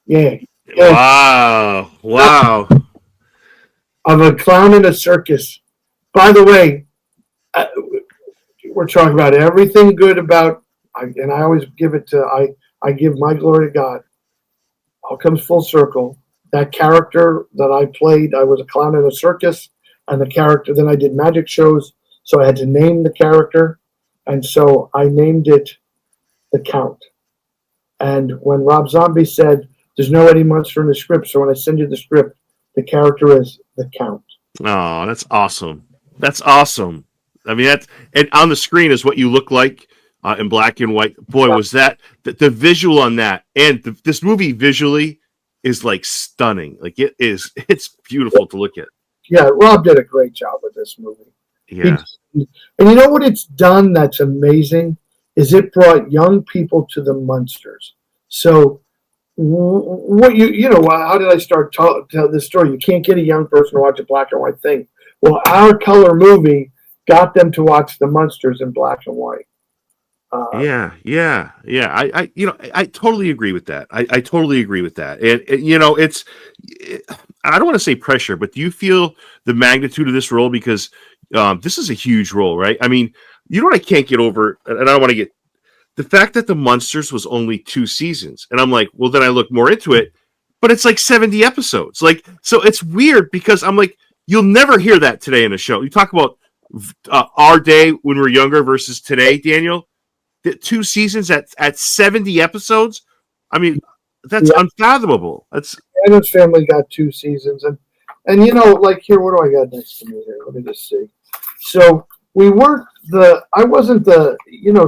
Yeah. Wow. I'm a clown in a circus. By the way, we're talking about everything good about, and I always give it to, I give my glory to God. All comes full circle. That character that I played, I was a clown in a circus, and the character, then I did magic shows, so I had to name the character, and so I named it The Count. And when Rob Zombie said, there's no Eddie Munster in the script, so when I send you the script, the character is The Count. Oh, that's awesome. That's awesome. I mean, and on the screen is what you look like in black and white. Boy, was that the visual on that, and this movie visually is like stunning. Like it's beautiful to look at. Yeah, Rob did a great job with this movie. Yeah, and you know what it's done that's amazing is it brought young people to the Munsters. So what how did I start tell this story? You can't get a young person to watch a black and white thing. Well, our color movie got them to watch the Munsters in black and white. Yeah. I totally agree with that. I totally agree with that. And it's, I don't want to say pressure, but do you feel the magnitude of this role? Because this is a huge role, right? I mean, you know what I can't get over, and I don't want to get the fact that the Munsters was only 2 seasons, and I'm like, well, then I look more into it, but it's like 70 episodes. Like, so it's weird because I'm like, you'll never hear that today in a show. You talk about our day when we were younger versus today, Daniel. The 2 seasons at 70 episodes. I mean, that's unfathomable. Adam's Family got 2 seasons, and like here, what do I got next to me here? Let me just see. So I wasn't the,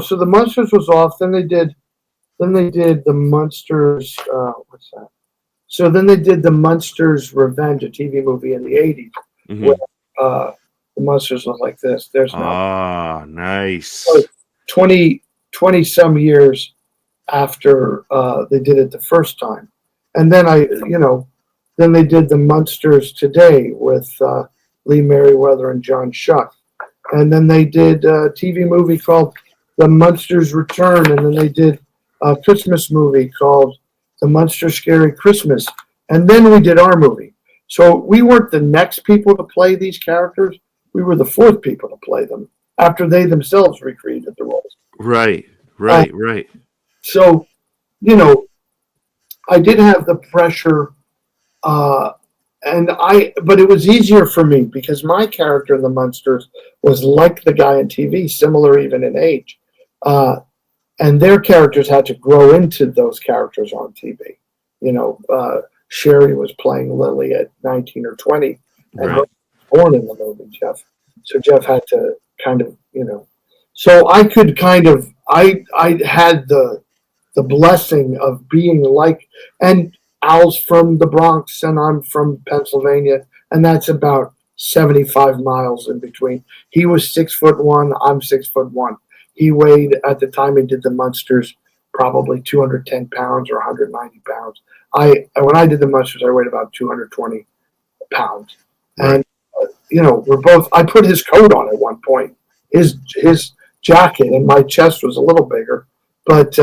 so the Munsters was off. Then they did the Munsters. What's that? So then they did the Munsters Revenge, a TV movie in the 80s. Mm-hmm. Where, the Munsters look like this. There's nice. So 20 some years after they did it the first time. And then then they did the Munsters Today with Lee Merriweather and John Schuck. And then they did a TV movie called The Munsters Return. And then they did a Christmas movie called The Munster Scary Christmas. And then we did our movie. So we weren't the next people to play these characters. We were the 4th people to play them after they themselves recreated the roles. Right. So, I did have the pressure, but it was easier for me because my character in the Munsters was like the guy in TV, similar even in age. And their characters had to grow into those characters on TV. Sherry was playing Lily at 19 or 20 and right. Born in the movie, Jeff. So Jeff had to kind of, so I could kind of, I had the blessing of being like, and Al's from the Bronx and I'm from Pennsylvania, and that's about 75 miles in between. He was 6'1", I'm 6'1". He weighed, at the time he did the Munsters, probably 210 pounds or 190 pounds. When I did the Munsters, I weighed about 220 pounds. And, we're both, I put his coat on at one point, his jacket, and my chest was a little bigger, but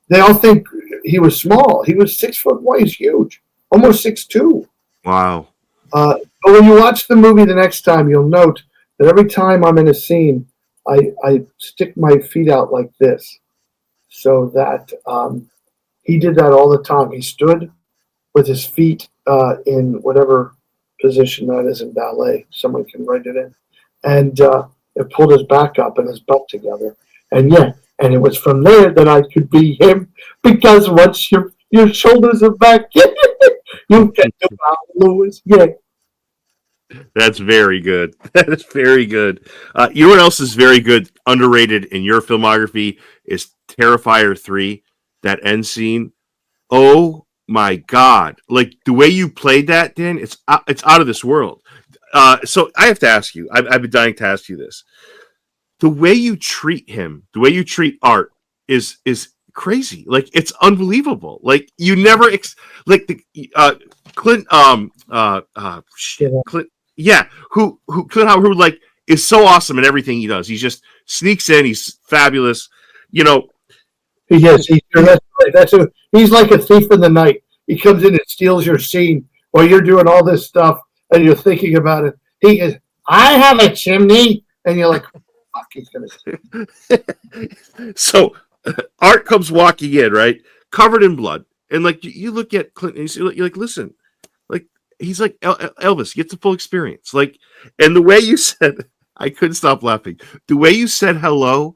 they all think he was small. He was 6 foot wide. He's huge, almost 6'2". Wow. But when you watch the movie the next time, you'll note that every time I'm in a scene, I stick my feet out like this, so that he did that all the time. He stood with his feet in whatever position that is in ballet. Someone can write it in. And it pulled his back up and his butt together. And and it was from there that I could be him, because once your shoulders are back, you get to Lewis. Yeah. That's very good. That is very good. You know what else is very good, underrated in your filmography is Terrifier 3, that end scene. Oh my God. Like the way you played that, Dan, it's out of this world. So I have to ask you, I've been dying to ask you this. The way you treat him, the way you treat Art is crazy. Like it's unbelievable. Like you never like the Clint Clint Clint Howard, who like is so awesome in everything he does. He just sneaks in. He's fabulous. You know. Yes, he's like a thief in the night. He comes in and steals your scene while you're doing all this stuff and you're thinking about it. He goes, "I have a chimney," and you're like, "Fuck, he's gonna." So Art comes walking in, right, covered in blood, and like you look at Clint, and you're like, listen, like he's like Elvis, gets the full experience, like, and the way you said, I couldn't stop laughing. The way you said hello.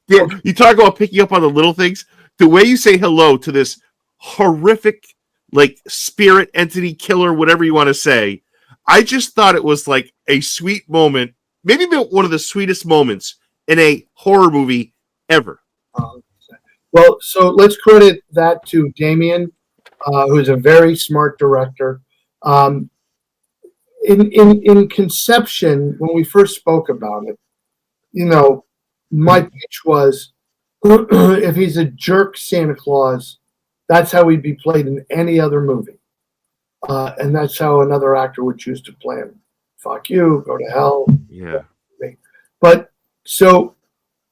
Yeah, you talk about picking up on the little things. The way you say hello to this horrific, like spirit entity killer, whatever you want to say, I just thought it was like a sweet moment, maybe one of the sweetest moments in a horror movie ever. Well, so let's credit that to Damien, who's a very smart director. In conception, when we first spoke about it, my pitch was, if he's a jerk Santa Claus, that's how he'd be played in any other movie. And that's how another actor would choose to play him. Fuck you, go to hell. Yeah. But so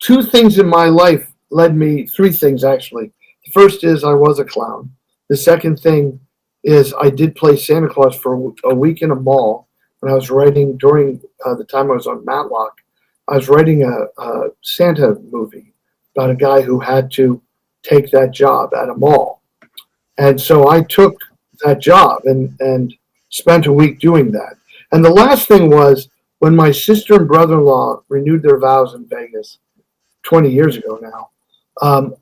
2 things in my life led me, 3 things actually. The first is I was a clown. The second thing is I did play Santa Claus for a week in a mall when I was writing during the time I was on Matlock. I was writing a Santa movie about a guy who had to take that job at a mall. And so I took that job and spent a week doing that. And the last thing was when my sister and brother-in-law renewed their vows in Vegas 20 years ago now,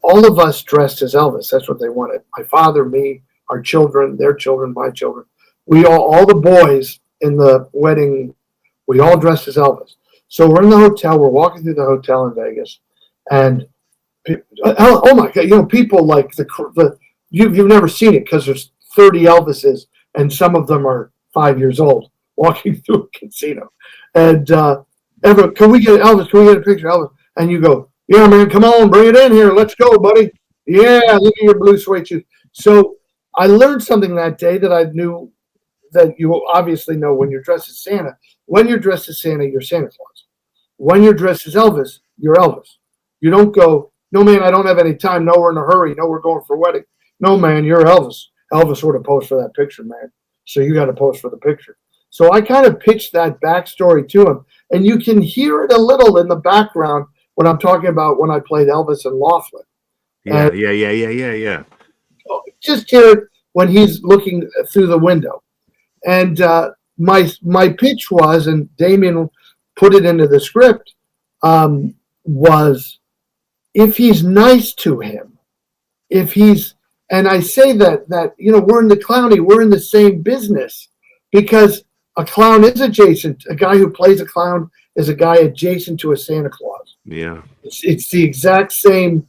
all of us dressed as Elvis. That's what they wanted. My father, me, our children, their children, my children. We all the boys in the wedding, we all dressed as Elvis. So we're in the hotel. We're walking through the hotel in Vegas, and oh my God, people like you've never seen it because there's 30 Elvises, and some of them are 5 years old walking through a casino. And Ever, can we get Elvis? Can we get a picture of Elvis? And you go, yeah, man, come on, bring it in here. Let's go, buddy. Yeah, look at your blue suede shoes. So I learned something that day that I knew that you obviously know when you're dressed as Santa. When you're dressed as Santa, you're Santa Claus. When you're dressed as Elvis, you're Elvis. You don't go, no, man, I don't have any time. No, we're in a hurry. No, we're going for a wedding. No, man, you're Elvis. Elvis would have posed for that picture, man. So you got to pose for the picture. So I kind of pitched that backstory to him. And you can hear it a little in the background when I'm talking about when I played Elvis in Laughlin. Yeah. Just hear it when he's looking through the window. And my pitch was, and Damien put it into the script, was if he's nice to him, if he's, and I say that we're in the clowny, we're in the same business, because a clown is adjacent. A guy who plays a clown is a guy adjacent to a Santa Claus. Yeah. It's the exact same,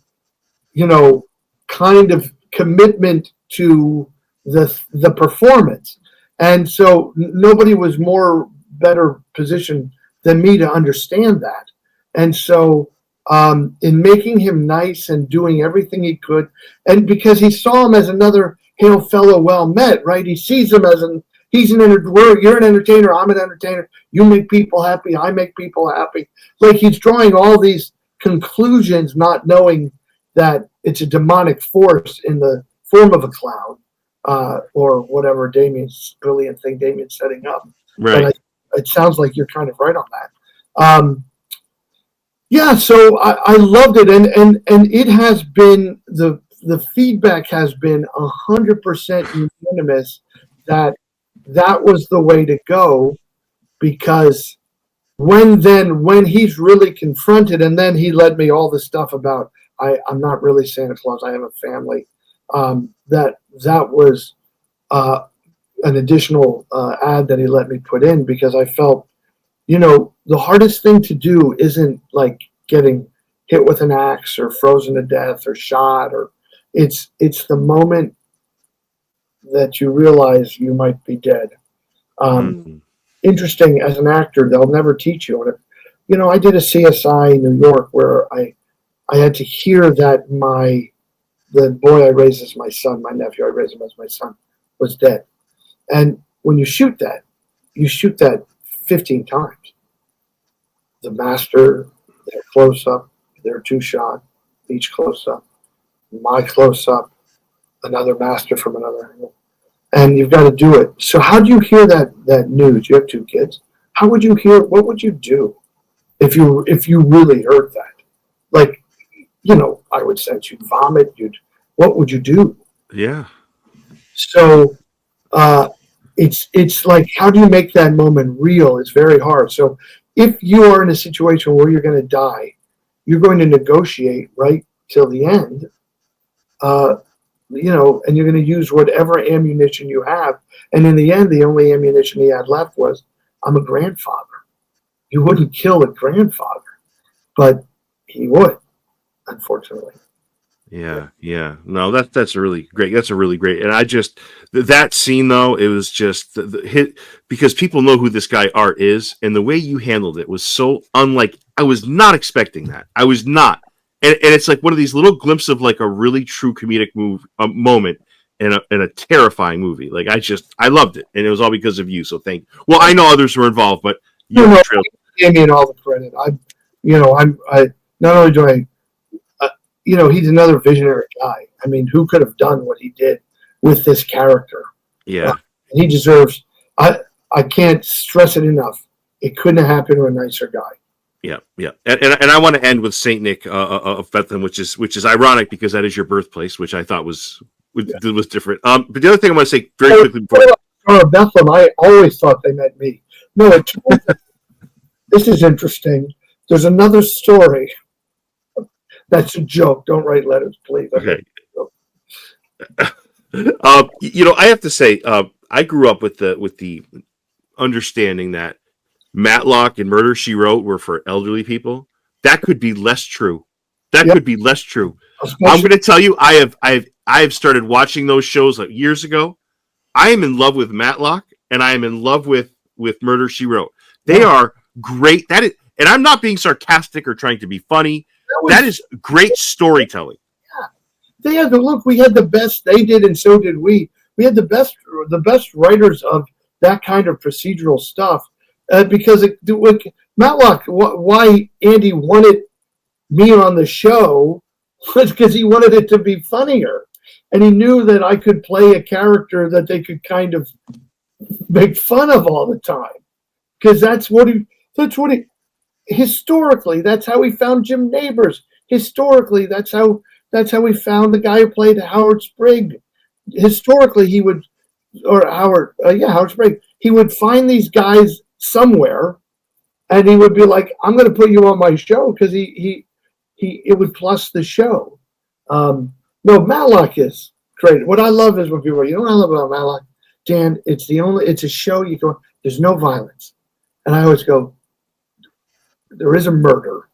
kind of commitment to the performance. And so nobody was better positioned than me to understand that. And so in making him nice and doing everything he could, and because he saw him as another hail fellow well met, right? He sees him as you're an entertainer, I'm an entertainer. You make people happy, I make people happy. Like he's drawing all these conclusions, not knowing that it's a demonic force in the form of a cloud, or whatever Damien's brilliant thing Damien's setting up. Right. But it sounds like you're kind of right on that. Yeah, so I loved it, and it has been the feedback has been 100% unanimous that was the way to go, because when he's really confronted, and then he led me all the stuff about I'm not really Santa Claus, I have a family. That was an additional ad that he let me put in, because I felt, the hardest thing to do isn't like getting hit with an axe or frozen to death or shot, or it's the moment that you realize you might be dead. Interesting, as an actor, they'll never teach you. And I did a CSI in New York where I had to hear that the boy I raised as my son, my nephew I raised him as my son, was dead. And when you shoot that 15 times. The master, their close up, their 2 shot, each close up, my close up, another master from another angle. And you've got to do it. So how do you hear that news? You have 2 kids. How would you hear? What would you do if you really heard that? Like, I would sense you'd vomit. What would you do? Yeah. So it's like, how do you make that moment real? It's very hard. So if you are in a situation where you're going to die, you're going to negotiate right till the end. And you're going to use whatever ammunition you have. And in the end, the only ammunition he had left was, I'm a grandfather. You wouldn't kill a grandfather, but he would, unfortunately. Yeah. No, that's a really great. That's a really great. And I just, that scene though, it was just the hit, because people know who this guy Art is, and the way you handled it was so unlike. I was not expecting that. I was not. And it's like one of these little glimpses of like a really true comedic moment in a terrifying movie. Like I loved it, and it was all because of you. So thank. Well, I know others were involved, but you gave me all the credit. I not only do I, he's another visionary guy. I mean, who could have done what he did with this character? Yeah, he deserves. I can't stress it enough. It couldn't have happened to a nicer guy. Yeah, and I want to end with Saint Nick of Bethlehem, which is ironic because that is your birthplace, which I thought was different. But the other thing I want to say very quickly before Bethlehem, I always thought they meant me. No, this is interesting. There's another story. That's a joke. Don't write letters, please. Okay. I have to say, I grew up with the understanding that Matlock and Murder, She Wrote were for elderly people. That could be less true. Could be less true. Especially, I'm going to tell you, I have started watching those shows like years ago. I am in love with Matlock, and I am in love with Murder, She Wrote. They are great. That is, and I'm not being sarcastic or trying to be funny. That is great storytelling. Yeah, they had look. We had the best. They did, and so did we. We had the best writers of that kind of procedural stuff. Because Matlock, why Andy wanted me on the show was because he wanted it to be funnier, and he knew that I could play a character that they could kind of make fun of all the time. Because that's what he. Historically, that's how we found Jim Neighbors. Historically, that's how we found the guy who played Howard Sprigg. Historically, he would, or Howard Sprigg. He would find these guys somewhere, and he would be like, "I'm going to put you on my show," because it would plus the show. No, Matlock is great. What I love is when people are, what I love about Matlock, Dan, it's a show you go, there's no violence, and I always go, there is a murder.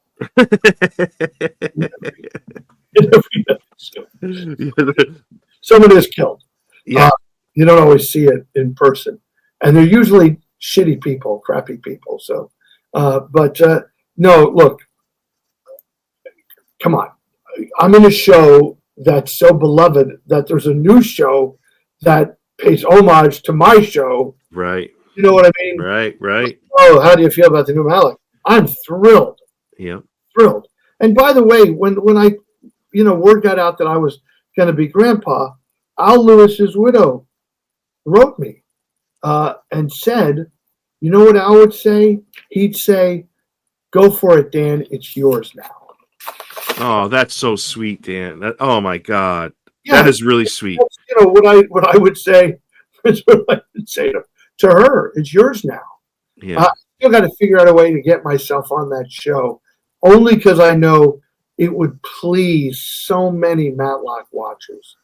Someone is killed. Yeah. You don't always see it in person, and they're usually shitty people, crappy people. So, no, look, come on. I'm in a show that's so beloved that there's a new show that pays homage to my show. Right. You know what I mean? Right. Oh, how do you feel about the new Matlock? I'm thrilled. Yeah. Thrilled. And by the way, when I, word got out that I was going to be grandpa, Al Lewis's widow wrote me and said, you know what Al would say? He'd say, go for it, Dan. It's yours now. Oh, that's so sweet, Dan. Oh my God. Yeah, that is really sweet. What I would say is what I would say to her. It's yours now. Yeah. I still got to figure out a way to get myself on that show, only because I know it would please so many Matlock watchers.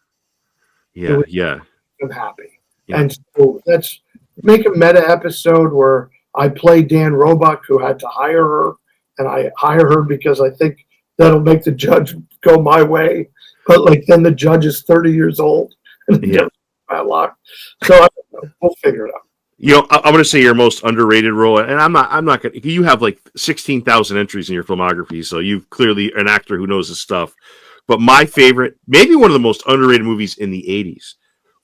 Yeah. Yeah. I'm happy. Yeah. And so let's make a meta episode where I play Dan Roebuck, who had to hire her, and I hire her because I think that'll make the judge go my way. But then the judge is 30 years old. And Yeah. Matlock. So I don't know. We'll figure it out. I'm going to say your most underrated role, and I'm not going to. You have 16,000 entries in your filmography, so you've clearly an actor who knows his stuff. But my favorite, maybe one of the most underrated movies in the 80s,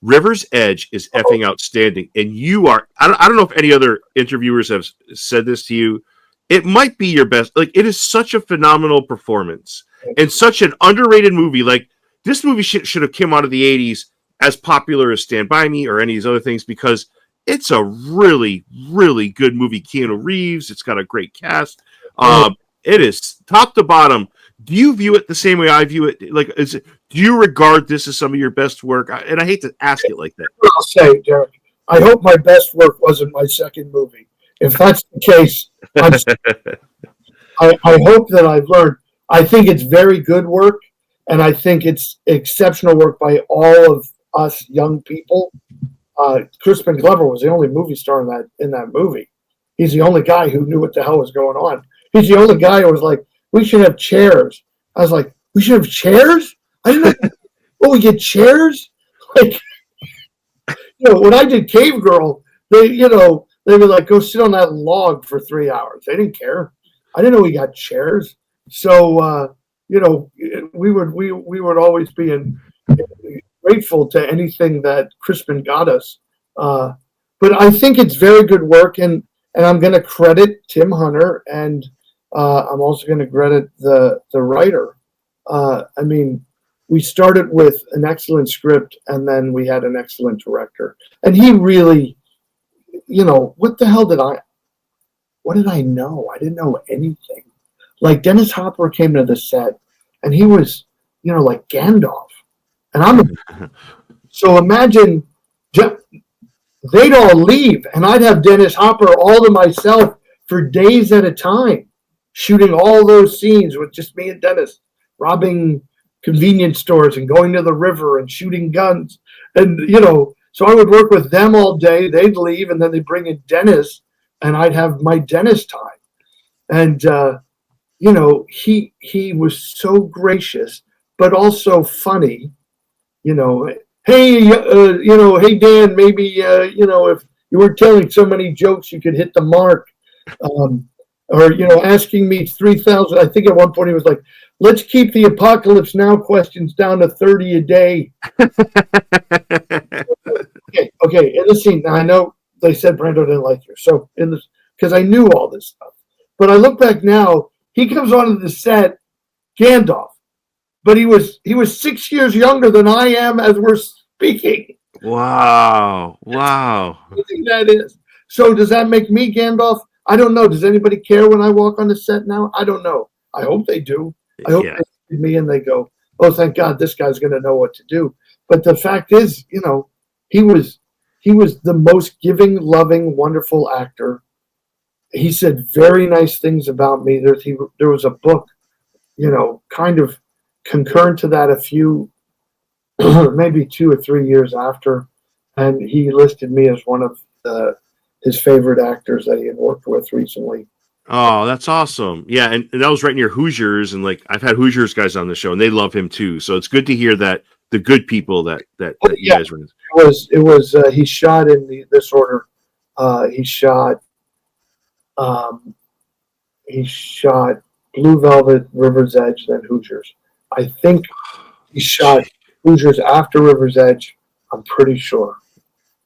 River's Edge, is effing outstanding. And you are, I don't know if any other interviewers have said this to you. It might be your best. It is such a phenomenal performance and such an underrated movie. This movie should have come out of the 80s as popular as Stand By Me or any of these other things, because it's a really, really good movie. Keanu Reeves, it's got a great cast. It is top to bottom. Do you view it the same way I view it? Do you regard this as some of your best work? And I hate to ask it like that. I'll say, Derek, I hope my best work wasn't my second movie. If that's the case, I hope that I've learned. I think it's very good work, and I think it's exceptional work by all of us young people. Crispin Glover was the only movie star in that movie. He's the only guy who knew what the hell was going on. He's the only guy who was like, we should have chairs. I was like, we should have chairs? I didn't know. Oh, we get chairs? When I did Cavegirl, they were like, go sit on that log for 3 hours. They didn't care. I didn't know we got chairs. So, we would always be grateful to anything that Crispin got us. But I think it's very good work, and I'm going to credit Tim Hunter, and I'm also going to credit the writer. We started with an excellent script, and then we had an excellent director. And he really, what the hell what did I know? I didn't know anything. Dennis Hopper came to the set, and he was, like Gandalf. And so imagine they'd all leave, and I'd have Dennis Hopper all to myself for days at a time, shooting all those scenes with just me and Dennis, robbing convenience stores and going to the river and shooting guns. And, so I would work with them all day. They'd leave, and then they'd bring in Dennis, and I'd have my Dennis time. And, he was so gracious, but also funny. Hey, hey, Dan, maybe, if you weren't telling so many jokes, you could hit the mark. Or, asking me 3,000. I think at one point he was like, let's keep the Apocalypse Now questions down to 30 a day. Okay. In the scene, now I know they said Brando didn't like you. So because I knew all this stuff. But I look back now, he comes onto the set, Gandalf. But he was 6 years younger than I am as we're speaking. Wow. I think that is. So does that make me Gandalf? I don't know. Does anybody care when I walk on the set now? I don't know. I hope they do. I hope they see me and they go, oh, thank God this guy's going to know what to do. But the fact is, he was the most giving, loving, wonderful actor. He said very nice things about me. There was a book, kind of concurrent to that a few, maybe 2 or 3 years after, and he listed me as one of his favorite actors that he had worked with recently. Oh, that's awesome. Yeah, and that was right near Hoosiers, and I've had Hoosiers guys on the show, and they love him too. So it's good to hear that the good people that you guys were in. It was he shot in this order. He shot Blue Velvet, River's Edge, then Hoosiers. I think he shot Hoosiers after River's Edge. I'm pretty sure.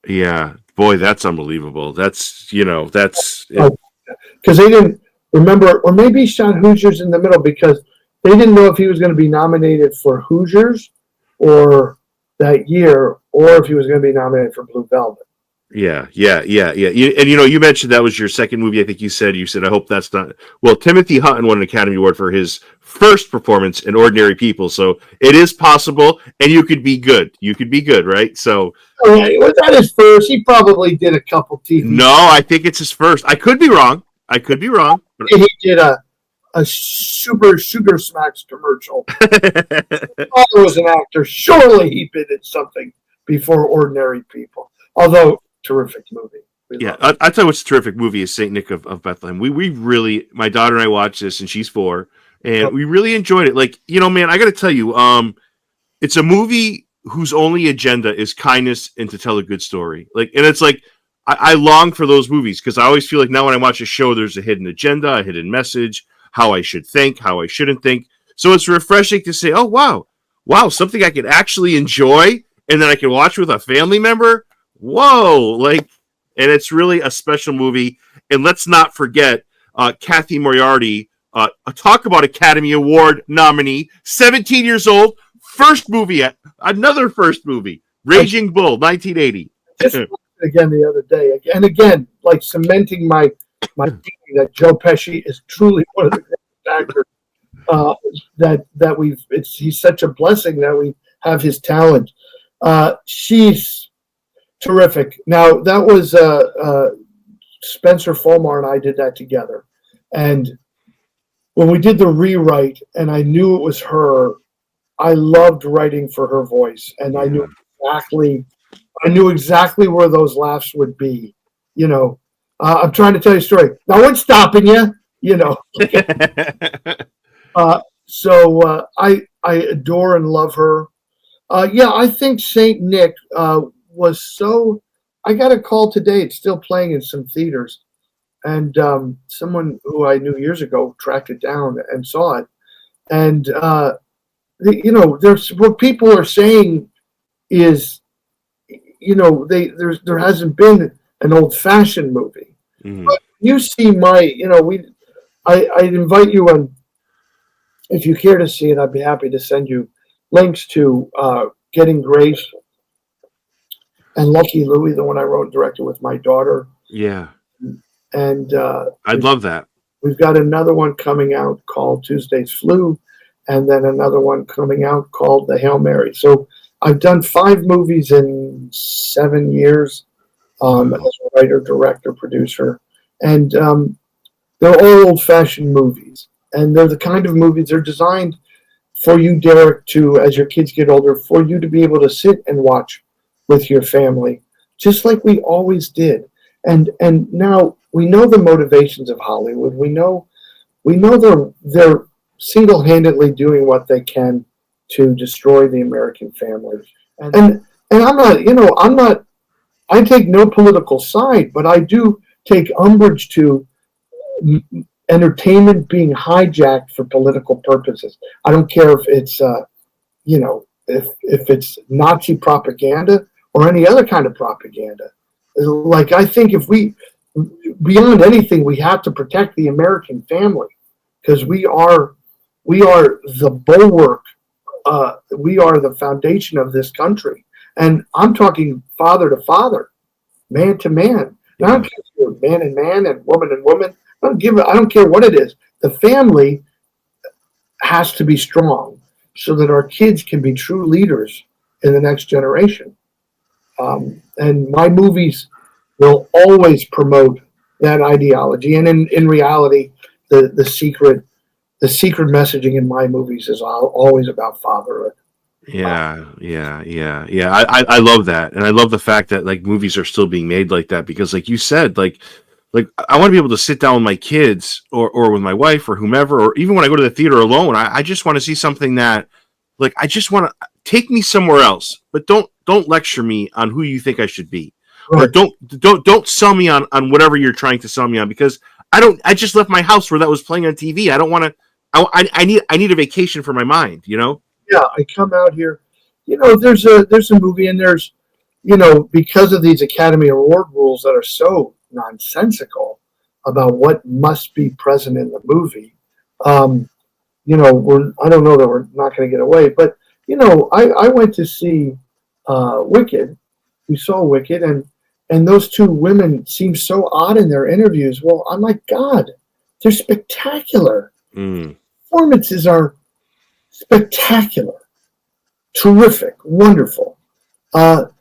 Yeah, boy, that's unbelievable. That's because they didn't remember, or maybe he shot Hoosiers in the middle because they didn't know if he was going to be nominated for Hoosiers or that year, or if he was going to be nominated for Blue Velvet. Yeah. You mentioned that was your second movie. I think you said, I hope that's not. Well, Timothy Hutton won an Academy Award for his first performance in Ordinary People. So it is possible, and you could be good. You could be good, right? So. Oh, yeah, was that his first? He probably did a couple TV. No, I think it's his first. I could be wrong. But he did a super Sugar Smacks commercial. I was an actor. Surely he been in something before Ordinary People. Although, terrific movie. I tell you what's a terrific movie is Saint Nick of Bethlehem. We really, my daughter and I watched this, and she's 4, and we really enjoyed it. Like, man, I got to tell you, it's a movie whose only agenda is kindness and to tell a good story. Like, and it's like, I long for those movies because I always feel like now when I watch a show, there's a hidden agenda, a hidden message, how I should think, how I shouldn't think. So it's refreshing to say, oh, wow, something I can actually enjoy and then I can watch with a family member. Whoa, and it's really a special movie. And let's not forget Kathy Moriarty, talk about Academy Award nominee, 17 years old, another first movie, Raging Bull, 1980. Again the other day, and again, like cementing my feeling that Joe Pesci is truly one of the greatest actors he's such a blessing that we have his talent. She's terrific. Now that was Spencer Fulmar and I did that together, and when we did the rewrite, and I knew it was her, I loved writing for her voice, and I knew exactly where those laughs would be. I'm trying to tell you a story. Now, what's stopping you? So I adore and love her. I think Saint Nick was so. I got a call today. It's still playing in some theaters, and someone who I knew years ago tracked it down and saw it. And there's what people are saying is. There hasn't been an old-fashioned movie. Mm-hmm. But you see I'd invite you on, if you care to see it, I'd be happy to send you links to Getting Grace and Lucky Louie, the one I wrote and directed with my daughter. Yeah. And I'd love that. We've got another one coming out called Tuesday's Flu, and then another one coming out called The Hail Mary. So I've done 5 movies in 7 years as a writer, director, producer. And they're all old-fashioned movies. And they're the kind of movies they're designed for you, Derek, to, as your kids get older, for you to be able to sit and watch with your family, just like we always did. And now we know the motivations of Hollywood. We know they're single-handedly doing what they can to destroy the American family. And I'm not, I take no political side, but I do take umbrage to entertainment being hijacked for political purposes. I don't care if it's, if it's Nazi propaganda or any other kind of propaganda. Like, I think if beyond anything, we have to protect the American family because we are the bulwark. We are the foundation of this country. And I'm talking father to father, man to man. And I don't care if you're man and man and woman. I don't care what it is. The family has to be strong so that our kids can be true leaders in the next generation. And my movies will always promote that ideology. And in reality, the secret messaging in my movies is always about fatherhood. Yeah. I love that, and I love the fact that like movies are still being made like that because, like you said, like I want to be able to sit down with my kids or with my wife or whomever, or even when I go to the theater alone. I just want to see something that, like, I just want to take me somewhere else, but don't lecture me on who you think I should be, right. Or don't sell me on whatever you're trying to sell me on because I just left my house where that was playing on TV. I don't want to. I need a vacation for my mind, Yeah, I come out here. There's a movie, and there's, because of these Academy Award rules that are so nonsensical about what must be present in the movie. I don't know that we're not going to get away, but I went to see Wicked. We saw Wicked, and those two women seemed so odd in their interviews. Well, I'm like, God, they're spectacular. Performances are spectacular, terrific, wonderful. But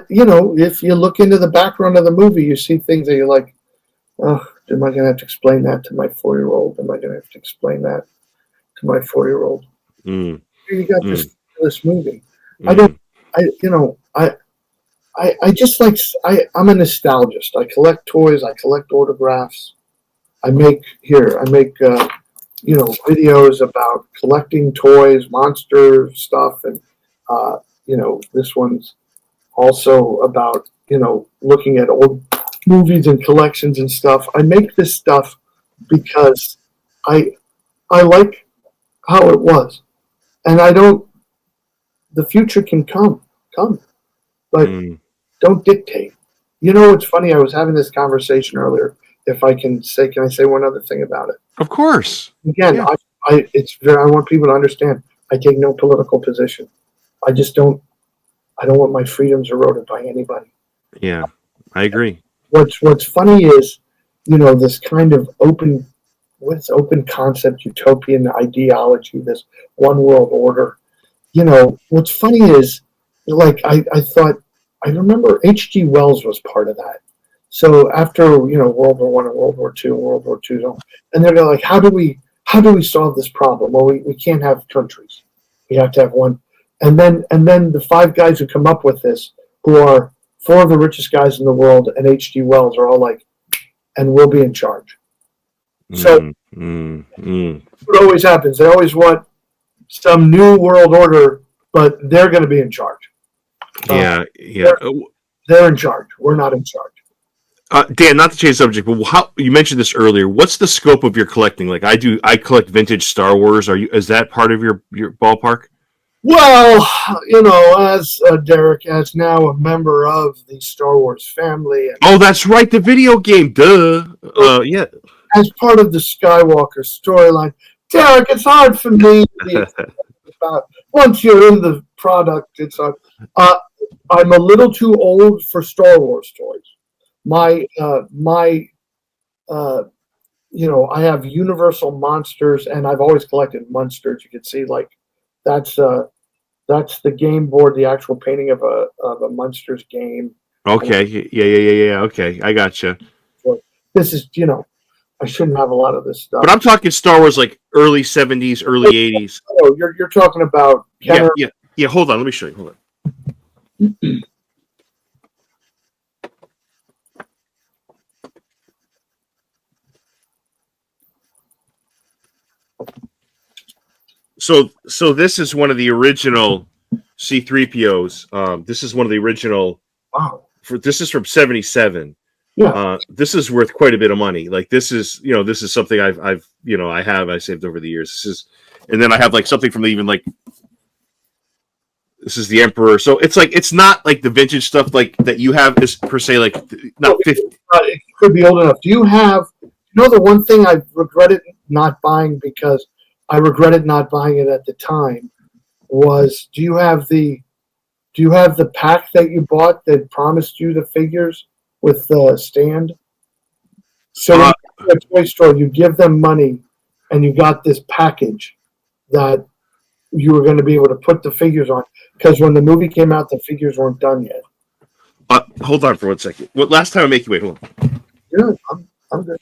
if you look into the background of the movie, you see things that you're like, oh, am I going to have to explain that to my 4-year-old? Am I going to have to explain that to my 4-year-old? You got this movie. I just like, I'm a nostalgist. I collect toys. I collect autographs. I make videos about collecting toys, monster stuff, and this one's also about looking at old movies and collections and stuff. I make this stuff because I like how it was, and the future can come, but don't dictate. It's funny. I was having this conversation earlier. If I can I say one other thing about it? Of course. Again, yeah. I want people to understand. I take no political position. I don't want my freedoms eroded by anybody. Yeah, I agree. What's funny is, this kind of open concept, utopian ideology, this one world order. What's funny is, like, I remember H.G. Wells was part of that. So after, World War I and World War II, World War II, and they're like, how do we solve this problem? Well, we can't have countries. We have to have one. And then the 5 guys who come up with this, who are 4 of the richest guys in the world, and H.G. Wells, are all like, and we'll be in charge. So what always happens, they always want some new world order, but they're going to be in charge. Yeah. They're in charge. We're not in charge. Dan, not to change the subject, but how you mentioned this earlier. What's the scope of your collecting? Like I collect vintage Star Wars. Is that part of your ballpark? Well, as Derek, as now a member of the Star Wars family. Oh, that's right, the video game. Duh. Yeah. As part of the Skywalker storyline, Derek, it's hard for me. Once you're in the product, it's hard. I'm a little too old for Star Wars toys. I have Universal Monsters, and I've always collected Munsters. You can see, like, that's the game board, the actual painting of a Munsters game. Okay. Yeah. Okay, I gotcha. This is, I shouldn't have a lot of this stuff. But I'm talking Star Wars, like early 70s, early 80s. Oh, you're talking about Kenner. Yeah. Hold on, let me show you. Hold on. So this is one of the original C-3POs. This is one of the original. Wow. This is from 77. Yeah. This is worth quite a bit of money. Like, this is something I saved over the years. And then I have like something from even like, this is the Emperor. So it's like, it's not like the vintage stuff like that you have is per se, like not 50. It could be old enough. Do you have, the one thing I regretted not buying, because I regretted not buying it at the time, was, do you have the pack that you bought that promised you the figures with the stand? So when you go to a toy store, you give them money, and you got this package that you were going to be able to put the figures on. Because when the movie came out, the figures weren't done yet. Hold on for 1 second. What last time I make you wait? Hold on. Yeah, I'm good.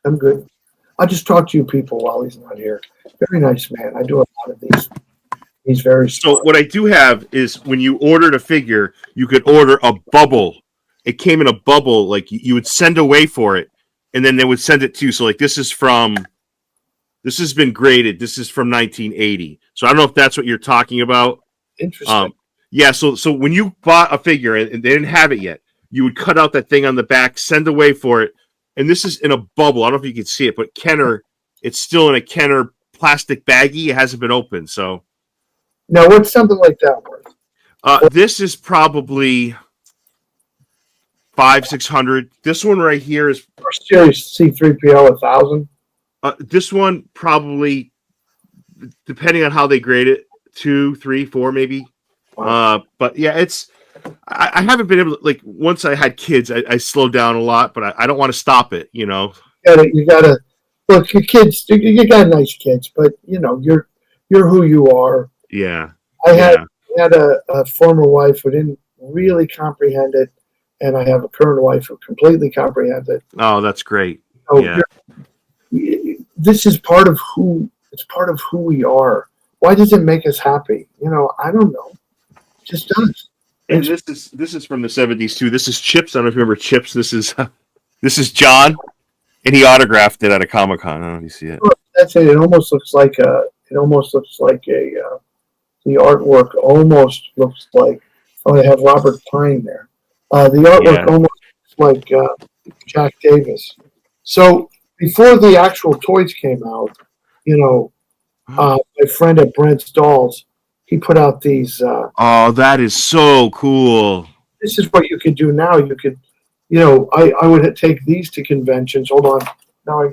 I'm good. I just talk to you people while he's not here. Very nice man. I do a lot of these. He's very smart. So what I do have is, when you ordered a figure, you could order a bubble. It came in a bubble, like you would send away for it, and then they would send it to you. So like, this has been graded. This is from 1980. So I don't know if that's what you're talking about. Interesting. Yeah. So when you bought a figure and they didn't have it yet, you would cut out that thing on the back, send away for it. And this is in a bubble. I don't know if you can see it, but Kenner, it's still in a Kenner plastic baggie. It hasn't been opened. So now, what's something like that worth? This is probably $500-600. This one right here is Series C-3PO 1000. This one probably, depending on how they grade it, 2, 3, 4, maybe. But yeah, I haven't been able to, like, once I had kids, I slowed down a lot, but I don't want to stop it, you know. You gotta look. Your kids, you got nice kids, but you're who you are. Yeah. I Yeah. had a former wife who didn't really comprehend it, and I have a current wife who completely comprehends it. Oh, that's great. So Yeah. this is part of who it's part of who we are. Why does it make us happy? I don't know. It just does. And this is from the 70s too. This is Chips. I don't know if you remember Chips. This is John, and he autographed it at a Comic-Con. I don't know if you see it. That's it. It almost looks like the artwork almost looks like. Oh, they have Robert Pine there. The artwork almost looks like Jack Davis. So before the actual toys came out, my friend at Brent's Dolls, he put out these. Oh, that is so cool. This is what you could do now. You could, I would take these to conventions. Hold on. Now I'm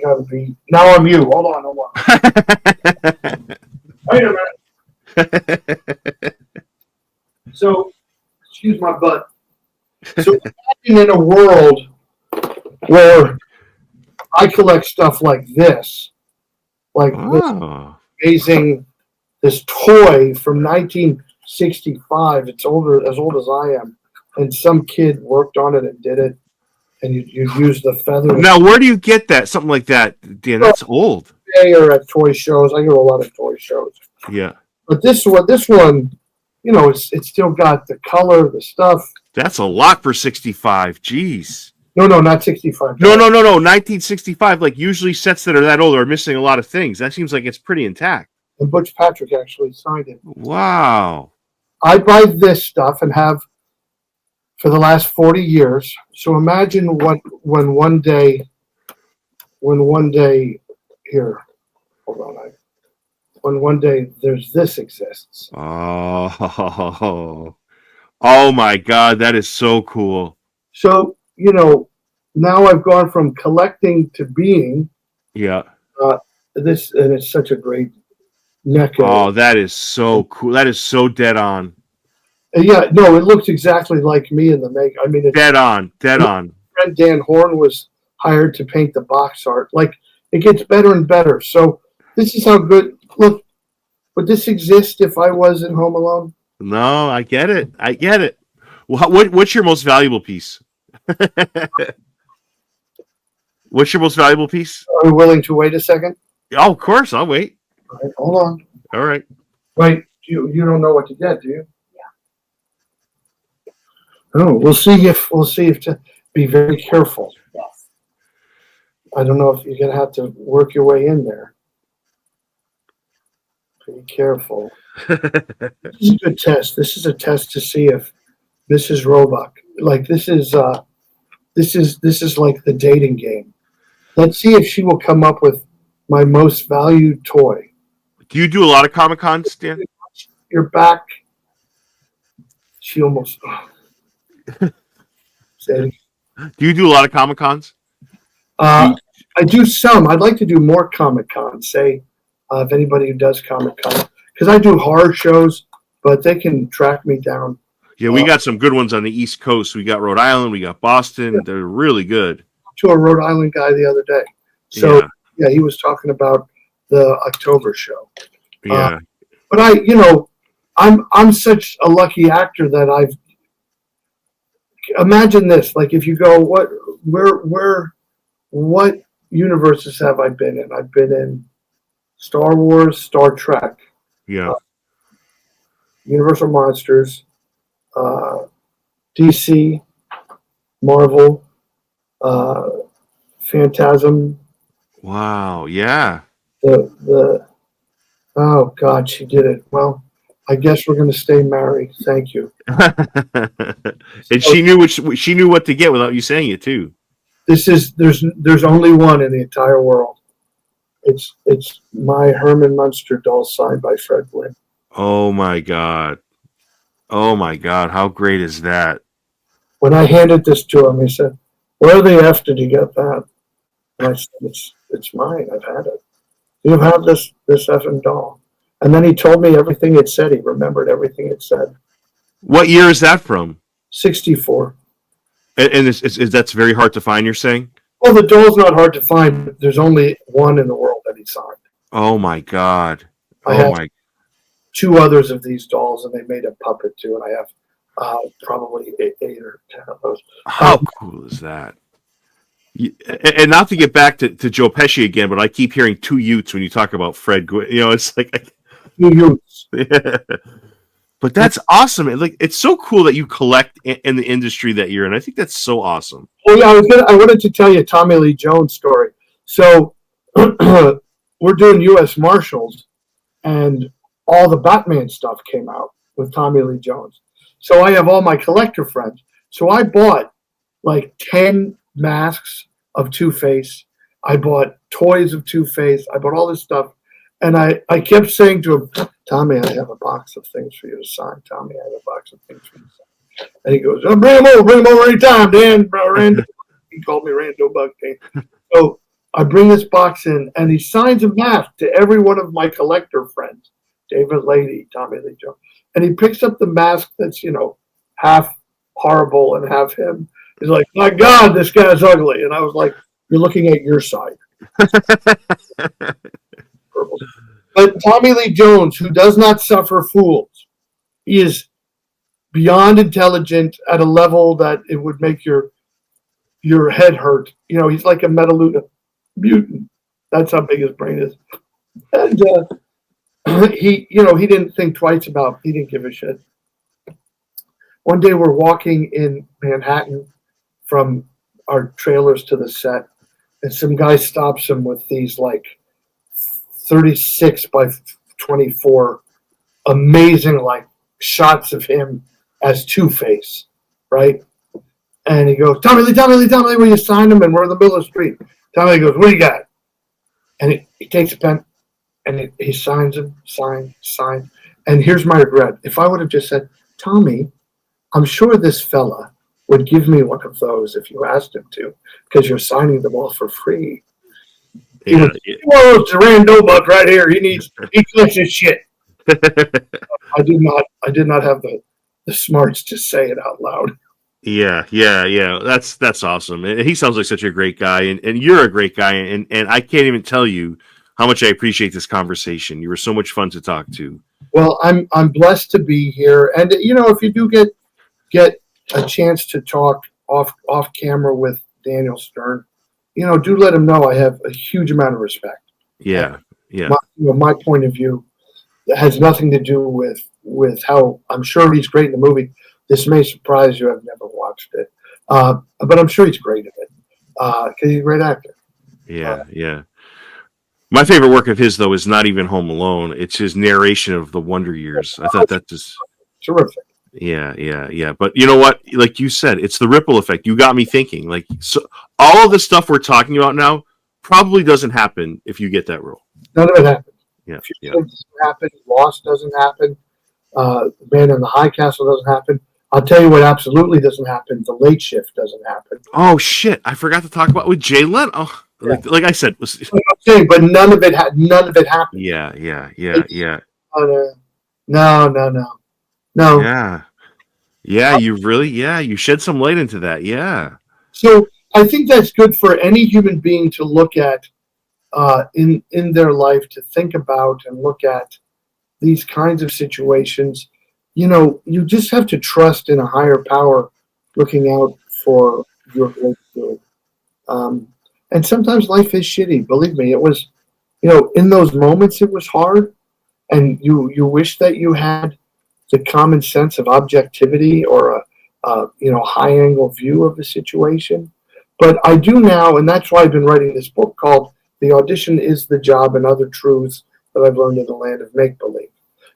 you. Hold on. Wait a minute. So, excuse my butt. So, imagine in a world where I collect stuff like this, this amazing, this toy from 1965. It's as old as I am, and some kid worked on it and did it, and you use the feather. Now, where do you get that? Something like that, Dan? That's old. Or at toy shows. I go to a lot of toy shows. Yeah. But this one, it's still got the color, the stuff. That's a lot for 65. Jeez. No, not 65. No. 1965. Like, usually sets that are that old are missing a lot of things. That seems like it's pretty intact. And Butch Patrick actually signed it. Wow. I buy this stuff and have for the last 40 years. So imagine when one day here, hold on, when one day there's this exists. Oh my God, that is so cool. So, now I've gone from collecting to being. Yeah. This, and it's such a great neck. Oh, that is so cool. That is so dead on. Yeah, no, it looks exactly like me in the make. I mean, it's dead on. Friend Dan Horn was hired to paint the box art. Like, it gets better and better. So this is how good. Look, would this exist if I wasn't home alone? No, I get it. Well, what's your most valuable piece? What's your most valuable piece? Are you willing to wait a second? Oh, of course, I'll wait. All right, hold on. All right. Wait, you don't know what to get, do you? Yeah. Oh, we'll see if to be very careful. Yes. I don't know if you're gonna have to work your way in there. Be careful. This is a good test. This is a test to see if Mrs. Roebuck, like this is like the dating game. Let's see if she will come up with my most valued toy. Do you do a lot of Comic-Cons, Dan? You're back. She almost. Do you do a lot of Comic-Cons? I do some. I'd like to do more Comic-Cons. Say, if anybody who does Comic-Con, because I do horror shows, but they can track me down. Yeah, we got some good ones on the East Coast. We got Rhode Island. We got Boston. Yeah. They're really good. To a Rhode Island guy the other day. So yeah, he was talking about the October show. Yeah. But I'm such a lucky actor that I've. Imagine this: like if you go, what universes have I been in? I've been in Star Wars, Star Trek, Universal Monsters, DC, Marvel, Phantasm. Wow! Yeah. Oh God, she did it. Well, I guess we're going to stay married. Thank you. And she knew what to get without you saying it too. There's only one in the entire world. It's my Herman Munster doll signed by Fred Gwynne. Oh my God! How great is that? When I handed this to him, he said, "Where the F did you get that?" And I said, it's mine. I've had it. You have this effing doll. And then he told me everything it said. He remembered everything it said. What year is that from? 64. And is that's very hard to find, you're saying? Well, the doll's not hard to find. But there's only one in the world that he signed. Oh, my God. I have 2 others of these dolls, and they made a puppet, too. And I have probably 8 or 10 of those. How cool is that? And not to get back to Joe Pesci again, but I keep hearing 2 Utes when you talk about Fred. It's like 2 Utes. But that's awesome. It's so cool that you collect in the industry that you're in. I think that's so awesome. Well, yeah, I wanted to tell you a Tommy Lee Jones story. So we're doing U.S. Marshals, and all the Batman stuff came out with Tommy Lee Jones. So I have all my collector friends. So I bought like 10 masks of Two-Face. I bought toys of Two-Face. I bought all this stuff. And I kept saying to him, Tommy, I have a box of things for you to sign. Tommy, I have a box of things for you to sign. And he goes, bring them over anytime, Dan. Rand. He called me Rand Roebuck. So I bring this box in, and he signs a mask to every one of my collector friends, David Lady, Tommy Lee Jones. And he picks up the mask that's, half horrible and half him. He's like, my God, this guy's ugly. And I was like, you're looking at your side. But Tommy Lee Jones, who does not suffer fools, he is beyond intelligent at a level that it would make your head hurt. He's like a Metaluna mutant. That's how big his brain is. And he didn't think twice about. He didn't give a shit. One day we're walking in Manhattan from our trailers to the set, and some guy stops him with these like 36 by 24 amazing like shots of him as Two-Face, right? And he goes, Tommy Lee, will you sign him? And we're in the middle of the street. Tommy Lee goes, what do you got? And he takes a pen and he signs him, sign. And here's my regret. If I would have just said, Tommy, I'm sure this fella would give me one of those if you asked him to, because you're signing them all for free. Yeah, well, it's Rand Roebuck right here. He collects his shit. I did not have the smarts to say it out loud. Yeah. That's awesome. And he sounds like such a great guy, and you're a great guy, and I can't even tell you how much I appreciate this conversation. You were so much fun to talk to. Well, I'm blessed to be here, and if you do get a chance to talk off camera with Daniel Stern, do let him know I have a huge amount of respect. Yeah. My point of view has nothing to do with how I'm sure he's great in the movie. This may surprise you. I've never watched it, but I'm sure he's great at it because he's a great actor. Yeah. My favorite work of his, though, is not even Home Alone. It's his narration of the Wonder Years. I thought that just terrific. Yeah. But you know what? Like you said, it's the ripple effect. You got me thinking. Like, so all of the stuff we're talking about now probably doesn't happen if you get that role. None of it happens. Yeah. Doesn't happen. Lost doesn't happen. Man in the High Castle doesn't happen. I'll tell you what absolutely doesn't happen. The Late Shift doesn't happen. Oh shit! I forgot to talk about with Jay Leno. Oh, yeah. like I said, was. But none of it happened. Yeah. No. Yeah. You shed some light into that. Yeah. So I think that's good for any human being to look at in their life, to think about and look at these kinds of situations. You just have to trust in a higher power looking out for your good. And sometimes life is shitty. Believe me, it was, in those moments it was hard, and you wish that you had the common sense of objectivity or a high angle view of the situation. But I do now, and that's why I've been writing this book called The Audition is the Job and Other Truths That I've Learned in the Land of Make-Believe.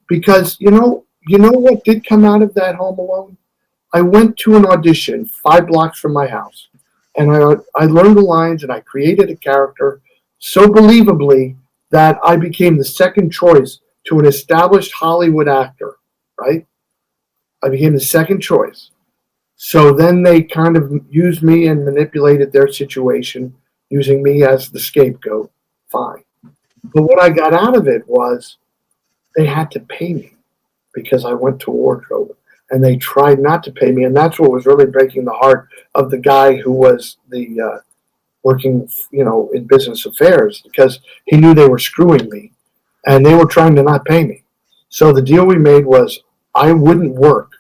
Because, you know what did come out of that Home Alone? I went to an audition 5 blocks from my house, and I learned the lines, and I created a character so believably that I became the second choice to an established Hollywood actor, right? I became the second choice. So then they kind of used me and manipulated their situation, using me as the scapegoat, fine. But what I got out of it was they had to pay me because I went to wardrobe, and they tried not to pay me. And that's what was really breaking the heart of the guy who was the working, in business affairs, because he knew they were screwing me and they were trying to not pay me. So the deal we made was I wouldn't work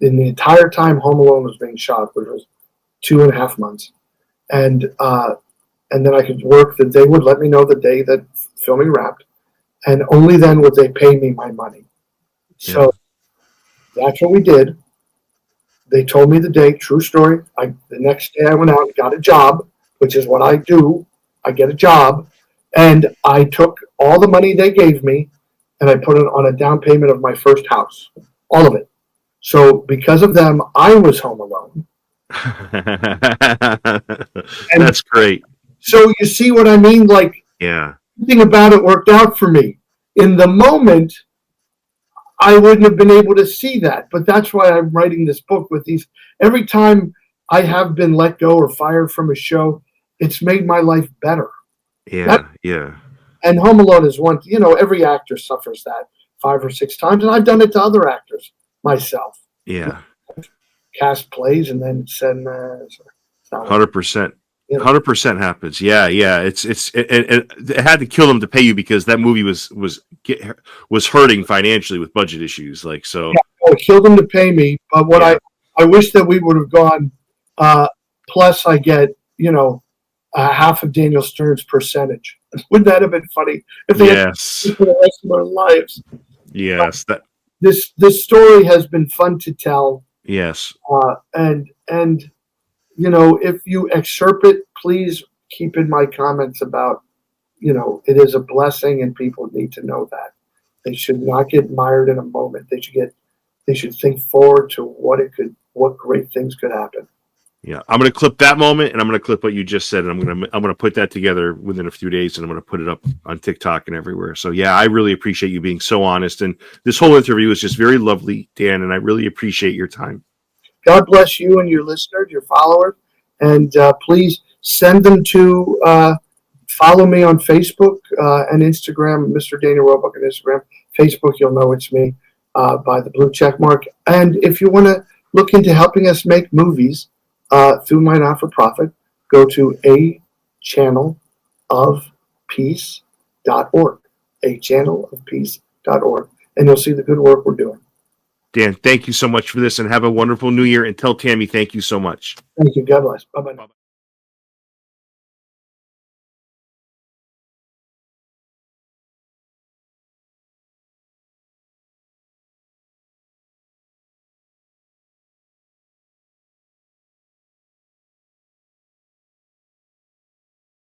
in the entire time Home Alone was being shot, which was 2.5 months. And then I could work that they would let me know the day that filming wrapped, and only then would they pay me my money. So that's what we did. They told me the date, true story. The next day I went out and got a job, which is what I do. I get a job, and I took all the money they gave me and I put it on a down payment of my first house, all of it. So because of them, I was home alone. That's great. So you see what I mean? Like, everything about it worked out for me. In the moment, I wouldn't have been able to see that. But that's why I'm writing this book with these. Every time I have been let go or fired from a show, it's made my life better. Yeah. And Home Alone is one, every actor suffers that 5 or 6 times. And I've done it to other actors myself. Yeah. Cast plays and then send 100%. 100% happens. Yeah. It had to kill them to pay you because that movie was hurting financially with budget issues. Like, so. Yeah, it killed them to pay me. But what I wish that we would have gone, plus I get, half of Daniel Stern's percentage. Wouldn't that have been funny if they had for the rest of their lives? Yes. This story has been fun to tell. Yes. And if you excerpt it, please keep in my comments about, it is a blessing and people need to know that. They should not get mired in a moment. They should think forward to what great things could happen. Yeah. I'm going to clip that moment and I'm going to clip what you just said. And I'm going to put that together within a few days and I'm going to put it up on TikTok and everywhere. So yeah, I really appreciate you being so honest. And this whole interview was just very lovely, Dan. And I really appreciate your time. God bless you and your listeners, your followers. And please send them to follow me on Facebook and Instagram, Mr. Daniel Roebuck on Instagram. Facebook, you'll know it's me by the blue check mark. And if you want to look into helping us make movies through my not-for-profit, go to achannelofpeace.org, achannelofpeace.org, and you'll see the good work we're doing. Dan, thank you so much for this and have a wonderful new year. And tell Tammy, thank you so much. Thank you. God bless. Bye-bye.